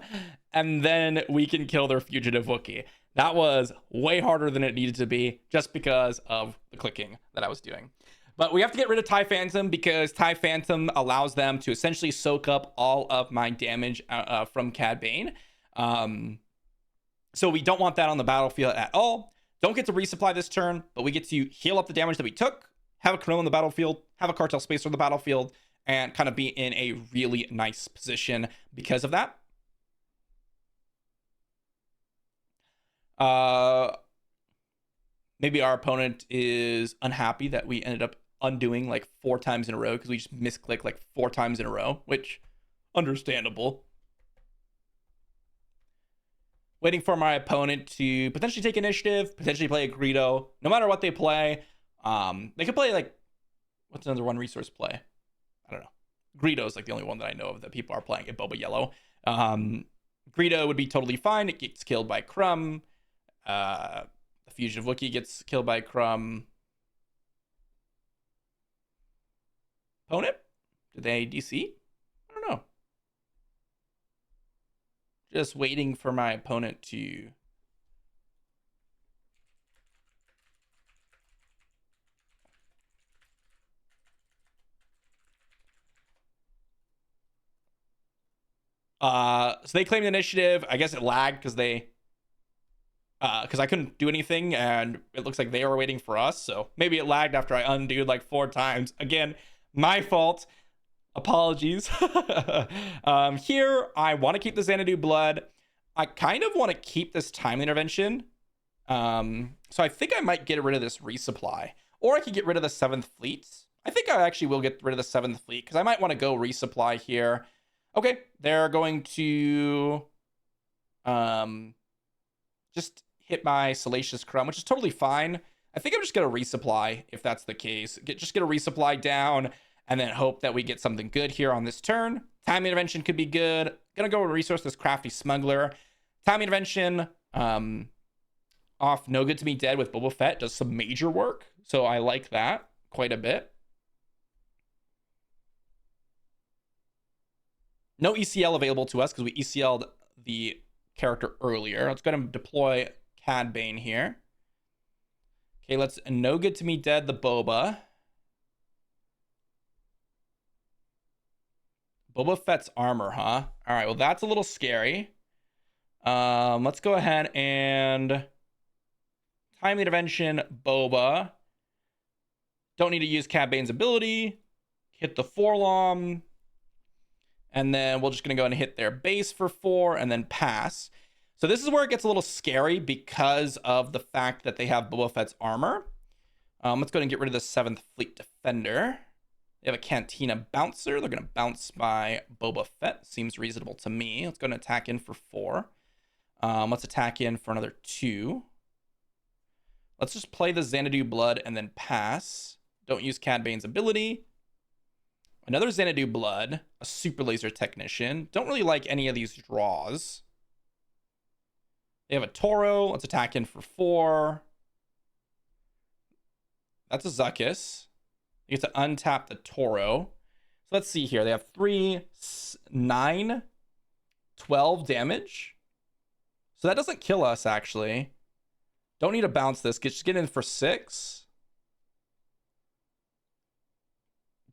and then we can kill their Fugitive Wookiee. That was way harder than it needed to be, just because of the clicking that I was doing. But we have to get rid of TIE Phantom, because TIE Phantom allows them to essentially soak up all of my damage from Cad Bane. So we don't want that on the battlefield at all. Don't get to resupply this turn, but we get to heal up the damage that we took, have a Krill on the battlefield, have a Cartel Spacer on the battlefield, and kind of be in a really nice position because of that. Maybe our opponent is unhappy that we ended up undoing like 4 times in a row because we just misclicked like 4 times in a row, which understandable. Waiting for my opponent to potentially take initiative, potentially play a Greedo. No matter what they play, they could play like, what's another one resource play? I don't know. Greedo is like the only one that I know of that people are playing at Boba Yellow. Greedo would be totally fine. It gets killed by Crumb. The Fugitive Wookiee gets killed by Crumb. Opponent? Did they DC? I don't know. Just waiting for my opponent to... So they claimed the initiative. I guess it lagged because I couldn't do anything, and it looks like they were waiting for us. So maybe it lagged after I undoed like 4 times. Again, my fault. Apologies. Here, I want to keep the Xanadu Blood. I kind of want to keep this time intervention. So I think I might get rid of this resupply, or I could get rid of the 7th Fleet. I think I actually will get rid of the 7th Fleet because I might want to go resupply here. Okay, they're going to just hit my Salacious Crumb, which is totally fine. I think I'm just going to resupply if that's the case. Just get a resupply down and then hope that we get something good here on this turn. Time intervention could be good. Gonna go and resource this Crafty Smuggler. Time intervention off No Good to Me Dead with Boba Fett does some major work. So I like that quite a bit. No ECL available to us because we ECL'd the character earlier. Let's go ahead and deploy Cad Bane here. Okay, let's No Good to Me Dead the Boba. Boba Fett's armor, huh? All right, well, that's a little scary. Let's go ahead and time intervention Boba. Don't need to use Cad Bane's ability. Hit the Forlom. And then we're just going to go ahead and hit their base for 4 and then pass. So this is where it gets a little scary because of the fact that they have Boba Fett's armor. Let's go ahead and get rid of the 7th Fleet Defender. They have a Cantina Bouncer. They're going to bounce my Boba Fett. Seems reasonable to me. Let's go and attack in for 4. Let's attack in for another 2. Let's just play the Xanadu Blood and then pass. Don't use Cad Bane's ability. Another Xanadu Blood, a Super Laser Technician. Don't really like any of these draws. They have a Toro. Let's attack in for 4. That's a Zuckuss. You get to untap the Toro. So let's see here. They have 3, 9, 12 damage. So that doesn't kill us, actually. Don't need to bounce this. Just get in for 6.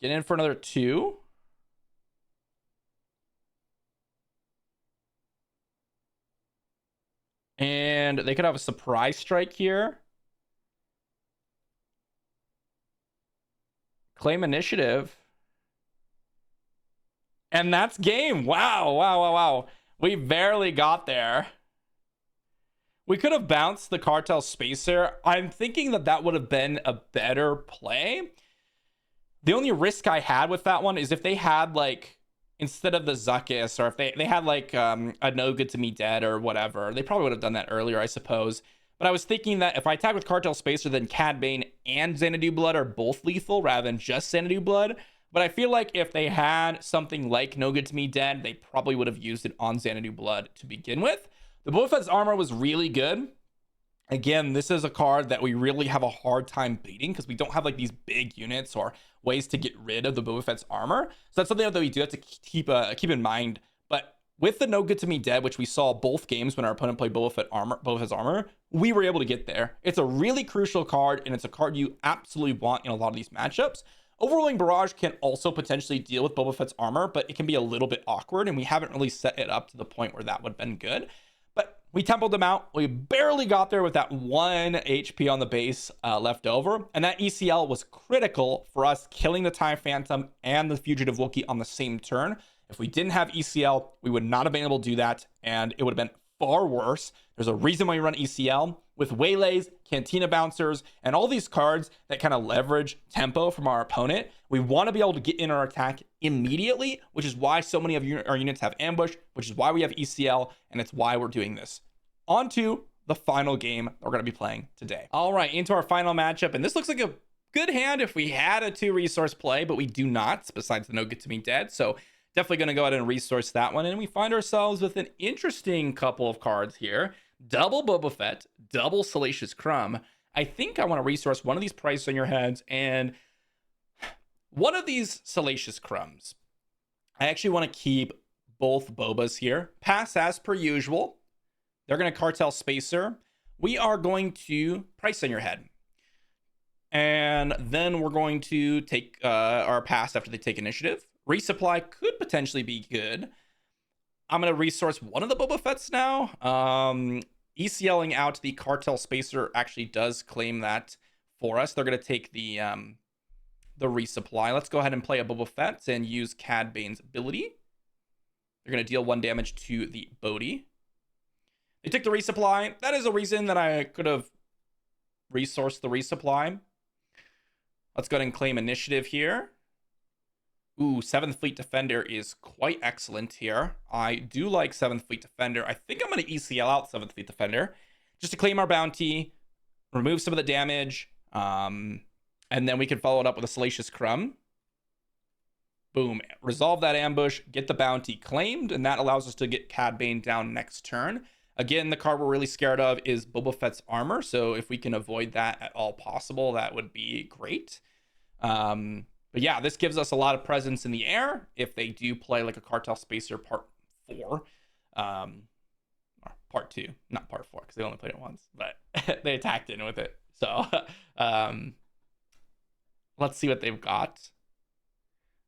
Get in for another 2. And they could have a surprise strike here. Claim initiative. And that's game. Wow. We barely got there. We could have bounced the Cartel Spacer. I'm thinking that would have been a better play. The only risk I had with that one is if they had, like, instead of the Zuckuss, or if they had, like, a No Good to Me Dead or whatever, they probably would have done that earlier, I suppose. But I was thinking that if I attack with Cartel Spacer, then Cad Bane and Xanadu Blood are both lethal rather than just Xanadu Blood. But I feel like if they had something like No Good to Me Dead, they probably would have used it on Xanadu Blood to begin with. The Boba Fett's armor was really good. Again, this is a card that we really have a hard time beating because we don't have like these big units or ways to get rid of the Boba Fett's armor. So that's something that we do have to keep in mind. But with the No Good to Me Dead, which we saw both games when our opponent played Boba Fett's armor, we were able to get there. It's a really crucial card, and it's a card you absolutely want in a lot of these matchups. Overruling Barrage can also potentially deal with Boba Fett's armor, but it can be a little bit awkward, and we haven't really set it up to the point where that would have been good. But we tempoed them out. We barely got there with that 1 HP on the base left over. And that ECL was critical for us killing the TIE Phantom and the Fugitive Wookiee on the same turn. If we didn't have ECL, we would not have been able to do that. And it would have been far worse. There's a reason why you run ECL. With Waylays, Cantina Bouncers, and all these cards that kind of leverage tempo from our opponent, we want to be able to get in our attack immediately, which is why so many of our units have ambush, which is why we have ECL, and it's why we're doing this. On to the final game that we're going to be playing today. All right, into our final matchup, and this looks like a good hand if we had a 2-resource play, but we do not, besides the No Good to Me Dead, so definitely going to go ahead and resource that one, and we find ourselves with an interesting couple of cards here. Double Boba Fett, double Salacious Crumb. I think I want to resource one of these prices on your heads, and One of these Salacious Crumbs, I actually want to keep both Bobas here. Pass as per usual. They're going to Cartel Spacer. We are going to Price on Your Head. And then we're going to take our pass after they take initiative. Resupply could potentially be good. I'm going to resource one of the Boba Fett's now. ECLing out the Cartel Spacer actually does claim that for us. They're going to take the resupply. Let's go ahead and play a Boba Fett and use Cad Bane's ability. They're going to deal 1 damage to the Bodhi. They took the resupply. That is a reason that I could have resourced the resupply. Let's go ahead and claim initiative here. Ooh, 7th Fleet Defender is quite excellent here. I do like 7th Fleet Defender. I think I'm going to ECL out 7th Fleet Defender just to claim our bounty, remove some of the damage, and then we can follow it up with a Salacious Crumb. Boom. Resolve that ambush, get the bounty claimed, and that allows us to get Cad Bane down next turn. Again, the card we're really scared of is Boba Fett's armor, so if we can avoid that at all possible, that would be great. But yeah, this gives us a lot of presence in the air if they do play like a Cartel Spacer Part 4. Or Part 2, not Part 4, because they only played it once, but they attacked in with it. So let's see what they've got.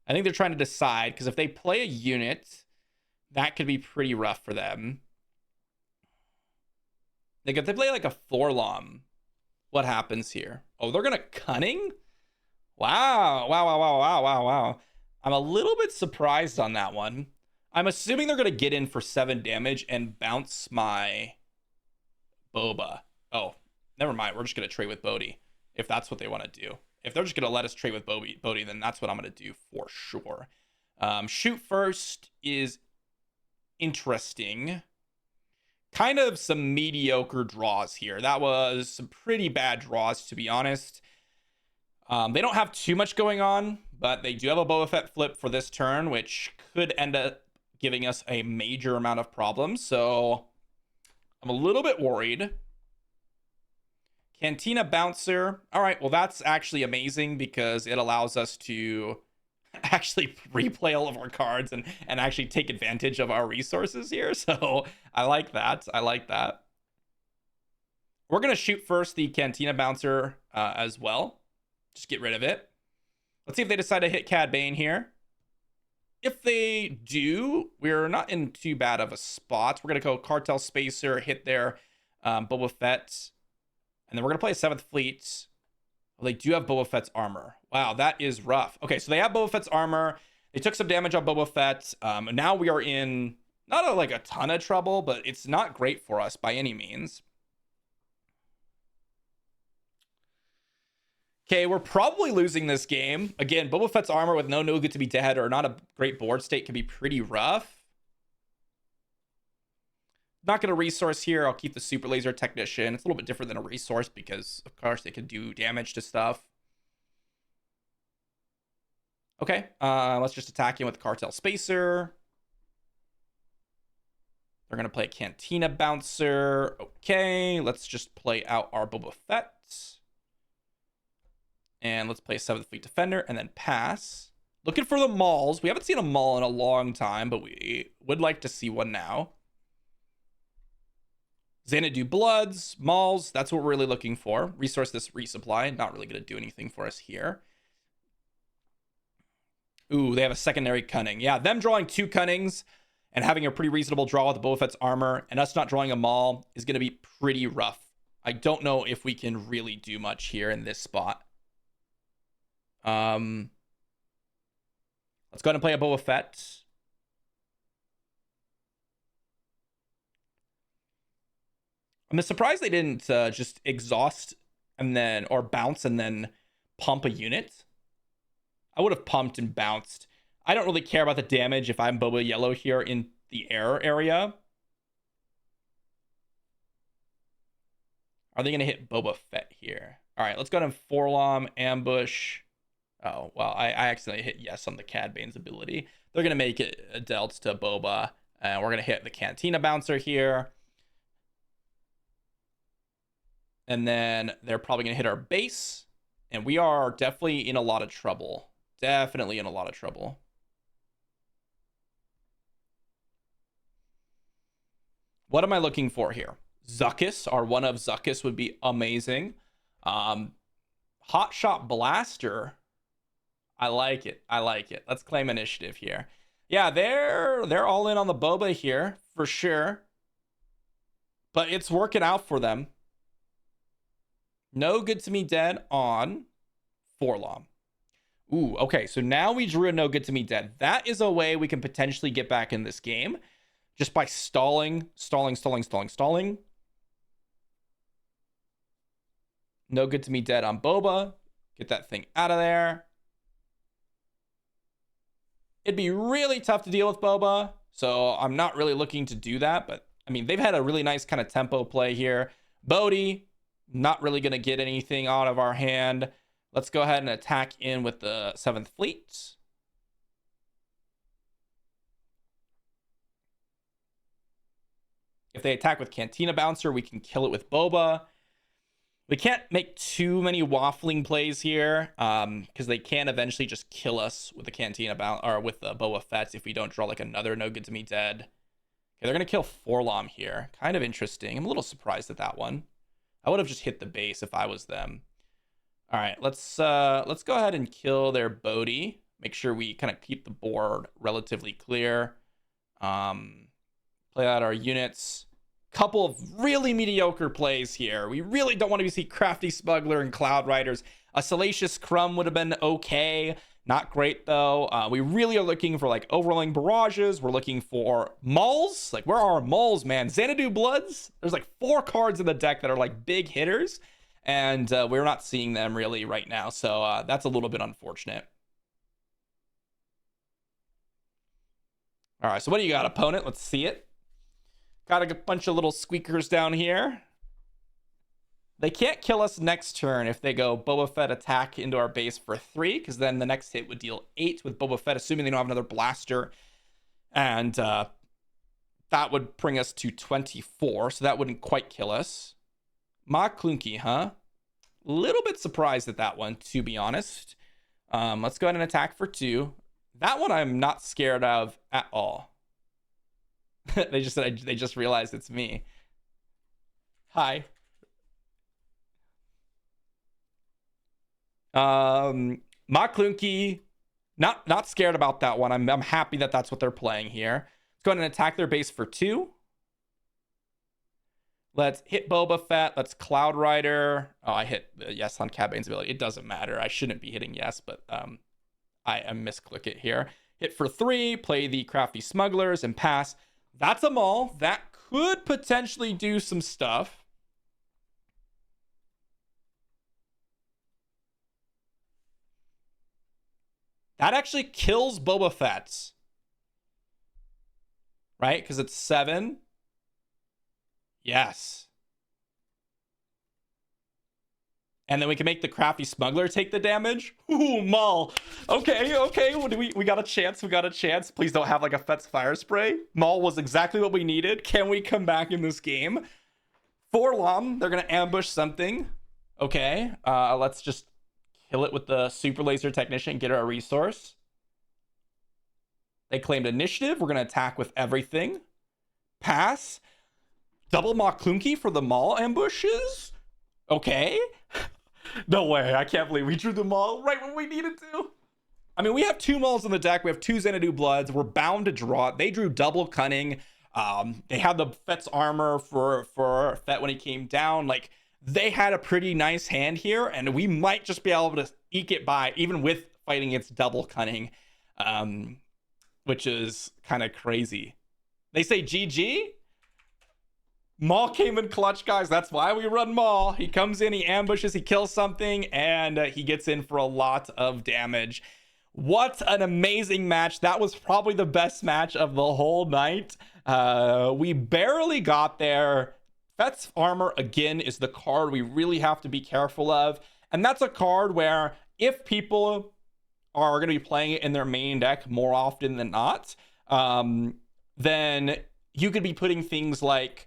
I think they're trying to decide, because if they play a unit, that could be pretty rough for them. Like if they play like a Forlom, what happens here? Oh, they're going to Cunning? Wow. I'm a little bit surprised on that one. I'm assuming they're going to get in for 7 damage and bounce my Boba. Oh, never mind. We're just going to trade with Bodhi if that's what they want to do. If they're just going to let us trade with Bodhi, then that's what I'm going to do for sure. Shoot first is interesting. Kind of some mediocre draws here. That was some pretty bad draws, to be honest. They don't have too much going on, but they do have a Boba Fett flip for this turn, which could end up giving us a major amount of problems. So I'm a little bit worried. Cantina Bouncer. All right, well, that's actually amazing because it allows us to actually replay all of our cards and actually take advantage of our resources here. So I like that. We're going to shoot first the Cantina Bouncer as well. Just get rid of it. Let's see if they decide to hit Cad Bane here. If they do, we're not in too bad of a spot. We're going to go Cartel Spacer, hit their Boba Fett. And then we're going to play a 7th Fleet. Well, they do have Boba Fett's armor. Wow, that is rough. Okay, so they have Boba Fett's armor. They took some damage on Boba Fett. Now we are in not a ton of trouble, but it's not great for us by any means. Okay, we're probably losing this game. Again, Boba Fett's armor with no Good to be dead or not a great board state can be pretty rough. Not going to resource here. I'll keep the Super Laser Technician. It's a little bit different than a resource because, of course, they can do damage to stuff. Okay, let's just attack him with Cartel Spacer. They're going to play a Cantina Bouncer. Okay, let's just play out our Boba Fett. And let's play a 7th Fleet Defender and then pass. Looking for the mauls. We haven't seen a maul in a long time, but we would like to see one now. Xanadu Bloods, mauls, that's what we're really looking for. Resource this resupply. Not really going to do anything for us here. Ooh, they have a secondary Cunning. Yeah, them drawing 2 Cunnings and having a pretty reasonable draw with Boba Fett's armor and us not drawing a maul is going to be pretty rough. I don't know if we can really do much here in this spot. Let's go ahead and play a Boba Fett. I'm surprised they didn't just exhaust and then, or bounce and then pump a unit. I would have pumped and bounced. I don't really care about the damage if I'm Boba Yellow here in the air area. Are they going to hit Boba Fett here? All right, let's go ahead and Forlom, ambush. Oh, well, I accidentally hit yes on the Cad Bane's ability. They're going to make it a dealt to Boba. And we're going to hit the Cantina Bouncer here. And then they're probably going to hit our base. And we are definitely in a lot of trouble. definitely in a lot of trouble. What am I looking for here? Zuckuss, or one of Zuckuss would be amazing. Hot Shot Blaster. I like it. I like it. Let's claim initiative here. Yeah, they're all in on the Boba here for sure. But it's working out for them. No Good to Me Dead on Forlom. Ooh, okay. So now we drew a No Good to Me Dead. That is a way we can potentially get back in this game. Just by stalling. No Good to Me Dead on Boba. Get that thing out of there. It'd be really tough to deal with Boba, so I'm not really looking to do that. But, I mean, they've had a really nice kind of tempo play here. Bodhi, not really going to get anything out of our hand. Let's go ahead and attack in with the 7th Fleet. If they attack with Cantina Bouncer, we can kill it with Boba. We can't make too many waffling plays here, because they can eventually just kill us with the Cantina or with the Boba Fett if we don't draw like another No Good to Me Dead. Okay, they're gonna kill Forlom here. Kind of interesting. I'm a little surprised at that one. I would have just hit the base if I was them. All right, let's go ahead and kill their Bodhi. Make sure we kind of keep the board relatively clear. Play out our units. Couple of really mediocre plays here. We really don't want to see Crafty Smuggler and Cloud Riders. A Salacious Crumb would have been okay. Not great, though. We really are looking for, like, Overwhelming Barrages. We're looking for Mauls. Like, where are our Mauls, man? Xanadu Bloods? There's, like, 4 cards in the deck that are, like, big hitters. And we're not seeing them, really, right now. So that's a little bit unfortunate. All right, so what do you got, opponent? Let's see it. Got a bunch of little squeakers down here. They can't kill us next turn if they go Boba Fett attack into our base for 3, because then the next hit would deal 8 with Boba Fett, assuming they don't have another blaster. And that would bring us to 24, so that wouldn't quite kill us. Ma Clunky, huh? Little bit surprised at that one, to be honest. Let's go ahead and attack for 2. That one I'm not scared of at all. They just realized it's me. Hi. Maklunky, not scared about that one. I'm happy that that's what they're playing here. Let's go ahead and attack their base for 2. Let's hit Boba Fett. Let's Cloud Rider. Oh, I hit yes on Cad Bane's ability. It doesn't matter. I shouldn't be hitting yes, but I misclick it here. Hit for 3. Play the Crafty Smugglers and pass. That's a Maul. That could potentially do some stuff. That actually kills Boba Fett. Right? Because it's 7. Yes. And then we can make the Crafty Smuggler take the damage. Ooh, Maul. Okay. We got a chance. We got a chance. Please don't have like a Fett's Fire Spray. Maul was exactly what we needed. Can we come back in this game? Forlom, they're going to ambush something. Okay. Let's just kill it with the Super Laser Technician. Get our resource. They claimed initiative. We're going to attack with everything. Pass. Double Maklunky for the Maul ambushes. Okay. No way. I can't believe we drew the Maul right when we needed to. I mean, we have 2 Mauls in the deck. We have 2 Xanadu Bloods. We're bound to draw it. They drew double Cunning. They had the Fett's armor for Fett when he came down. Like, they had a pretty nice hand here, and we might just be able to eke it by, even with fighting its double Cunning, which is kind of crazy. They say GG. Maul came in clutch, guys. That's why we run Maul. He comes in, he ambushes, he kills something, and he gets in for a lot of damage. What an amazing match. That was probably the best match of the whole night. We barely got there. Fett's Armor, again, is the card we really have to be careful of. And that's a card where if people are going to be playing it in their main deck more often than not, then you could be putting things like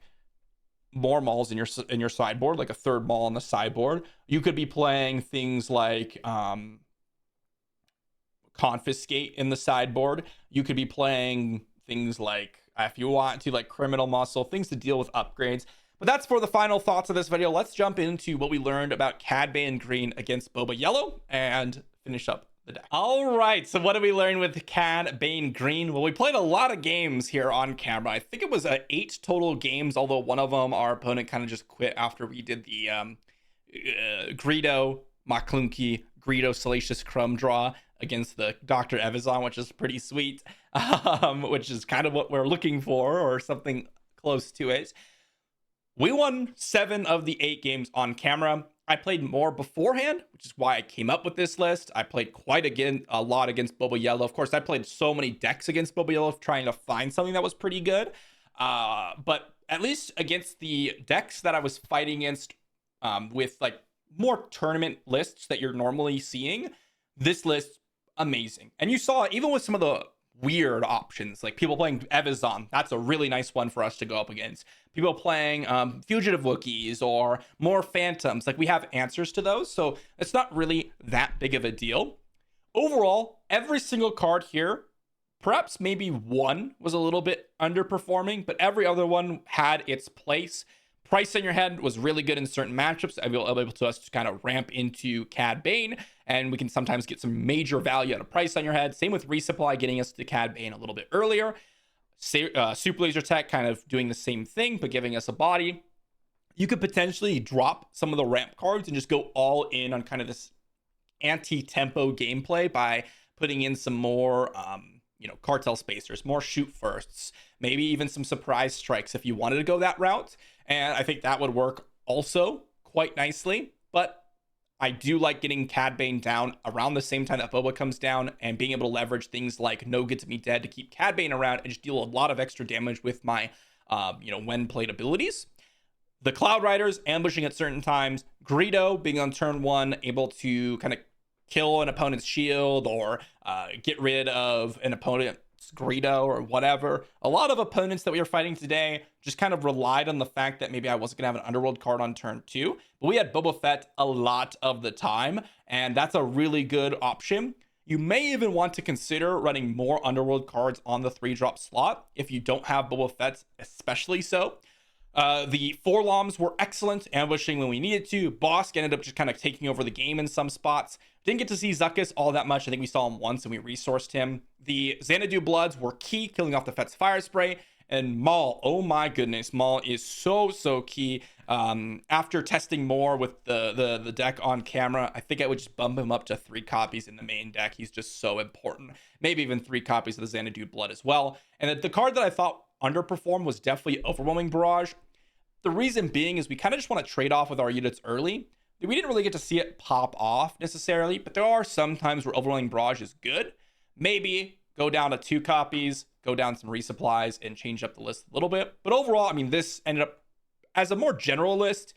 more Mauls in your sideboard, like a 3rd Maul on the sideboard. You could be playing things like confiscate in the sideboard. You could be playing things like, if you want to, like criminal muscle, things to deal with upgrades. But that's for the final thoughts of this video. Let's jump into what we learned about Cad Bane Green against Boba Yellow and finish up the deck. All right, so what did we learn with Cad Bane Green? Well, we played a lot of games here on camera. I think it was 8 total games, although one of them our opponent kind of just quit after we did the Greedo Maclunky Greedo Salacious Crumb draw against the Dr. Evazan, which is pretty sweet, which is kind of what we're looking for, or something close to it. We won 7 of the 8 games on camera. I played more beforehand, which is why I came up with this list. I played a lot against Boba Yellow. Of course, I played so many decks against Boba Yellow trying to find something that was pretty good. But at least against the decks that I was fighting against with like more tournament lists that you're normally seeing, this list, amazing. And you saw even with some of the weird options, like people playing Evazan, that's a really nice one for us to go up against. People playing fugitive Wookiees or more phantoms, like we have answers to those, so it's not really that big of a deal. Overall, every single card here, perhaps maybe one was a little bit underperforming, but every other one had its place. Price on your head was really good in certain matchups. Able to us to kind of ramp into Cad Bane, and we can sometimes get some major value out of price on your head. Same with resupply, getting us to Cad Bane a little bit earlier. Super Laser Tech kind of doing the same thing, but giving us a body. You could potentially drop some of the ramp cards and just go all in on kind of this anti-tempo gameplay by putting in some more cartel spacers, more shoot firsts, maybe even some surprise strikes if you wanted to go that route. And I think that would work also quite nicely. But I do like getting Cad Bane down around the same time that Boba comes down, and being able to leverage things like No Good to Me Dead to keep Cad Bane around and just deal a lot of extra damage with my when played abilities. The Cloud Riders ambushing at certain times, Greedo being on turn 1, able to kind of kill an opponent's shield or get rid of an opponent's Greedo or whatever. A lot of opponents that we were fighting today just kind of relied on the fact that maybe I wasn't gonna have an Underworld card on turn 2, but we had Boba Fett a lot of the time, and that's a really good option. You may even want to consider running more Underworld cards on the 3-drop slot if you don't have Boba Fett, especially so. The 4 Loms were excellent, ambushing when we needed to. Bosk ended up just kind of taking over the game in some spots. Didn't get to see Zuckuss all that much. I think we saw him once and we resourced him. The Xanadu Bloods were key, killing off the Fett's Fire Spray. And Maul, oh my goodness, Maul is so key. After testing more with the deck on camera, I think I would just bump him up to 3 copies in the main deck. He's just so important. Maybe even 3 copies of the Xanadu Blood as well. And the card that I thought underperformed was definitely Overwhelming Barrage. The reason being is we kind of just want to trade off with our units early. We didn't really get to see it pop off necessarily, but there are some times where Overwhelming Barrage is good. Maybe go down to 2 copies, go down some resupplies, and change up the list a little bit. But overall, I mean, this ended up as a more general list.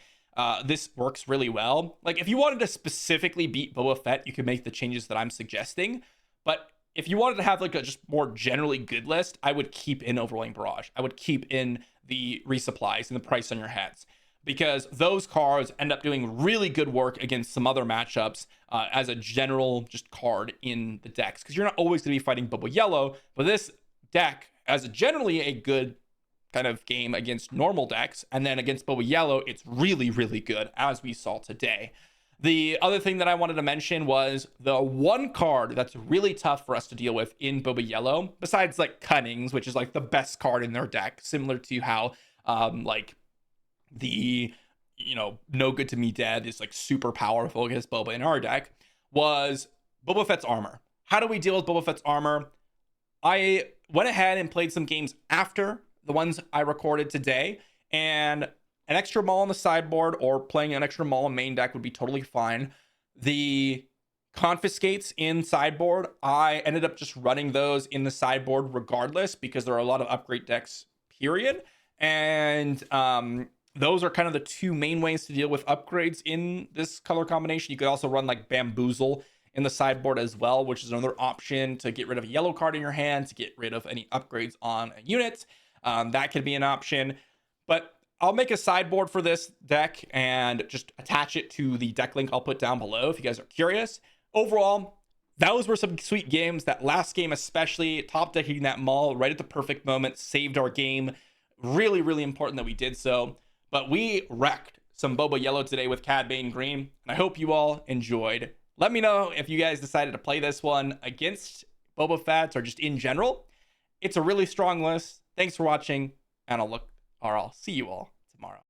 This works really well. Like, if you wanted to specifically beat Boba Fett, you could make the changes that I'm suggesting. But if you wanted to have like a just more generally good list, I would keep in Overwhelming Barrage. I would keep in the resupplies and the price on your heads, because those cards end up doing really good work against some other matchups as a general just card in the decks, because you're not always going to be fighting Boba Yellow, but this deck as generally a good kind of game against normal decks, and then against Boba Yellow, it's really good, as we saw today. The other thing that I wanted to mention was the one card that's really tough for us to deal with in Boba Yellow, besides like Cunnings, which is like the best card in their deck, similar to how like the No Good to Me Dead is like super powerful against Boba in our deck, was Boba Fett's armor. How do we deal with Boba Fett's armor? I went ahead and played some games after the ones I recorded today, and an extra Maul on the sideboard or playing an extra Maul in main deck would be totally fine. The confiscates in sideboard, I ended up just running those in the sideboard regardless, because there are a lot of upgrade decks, period. And those are kind of the 2 main ways to deal with upgrades in this color combination. You could also run like Bamboozle in the sideboard as well, which is another option to get rid of a yellow card in your hand, to get rid of any upgrades on a unit. That could be an option. But I'll make a sideboard for this deck and just attach it to the deck link I'll put down below if you guys are curious. Overall, those were some sweet games. That last game, especially top decking that Maul right at the perfect moment, saved our game. Really, really important that we did so. But we wrecked some Boba Yellow today with Cad Bane Green, and I hope you all enjoyed. Let me know if you guys decided to play this one against Boba Fett or just in general. It's a really strong list. Thanks for watching, and I'll see you all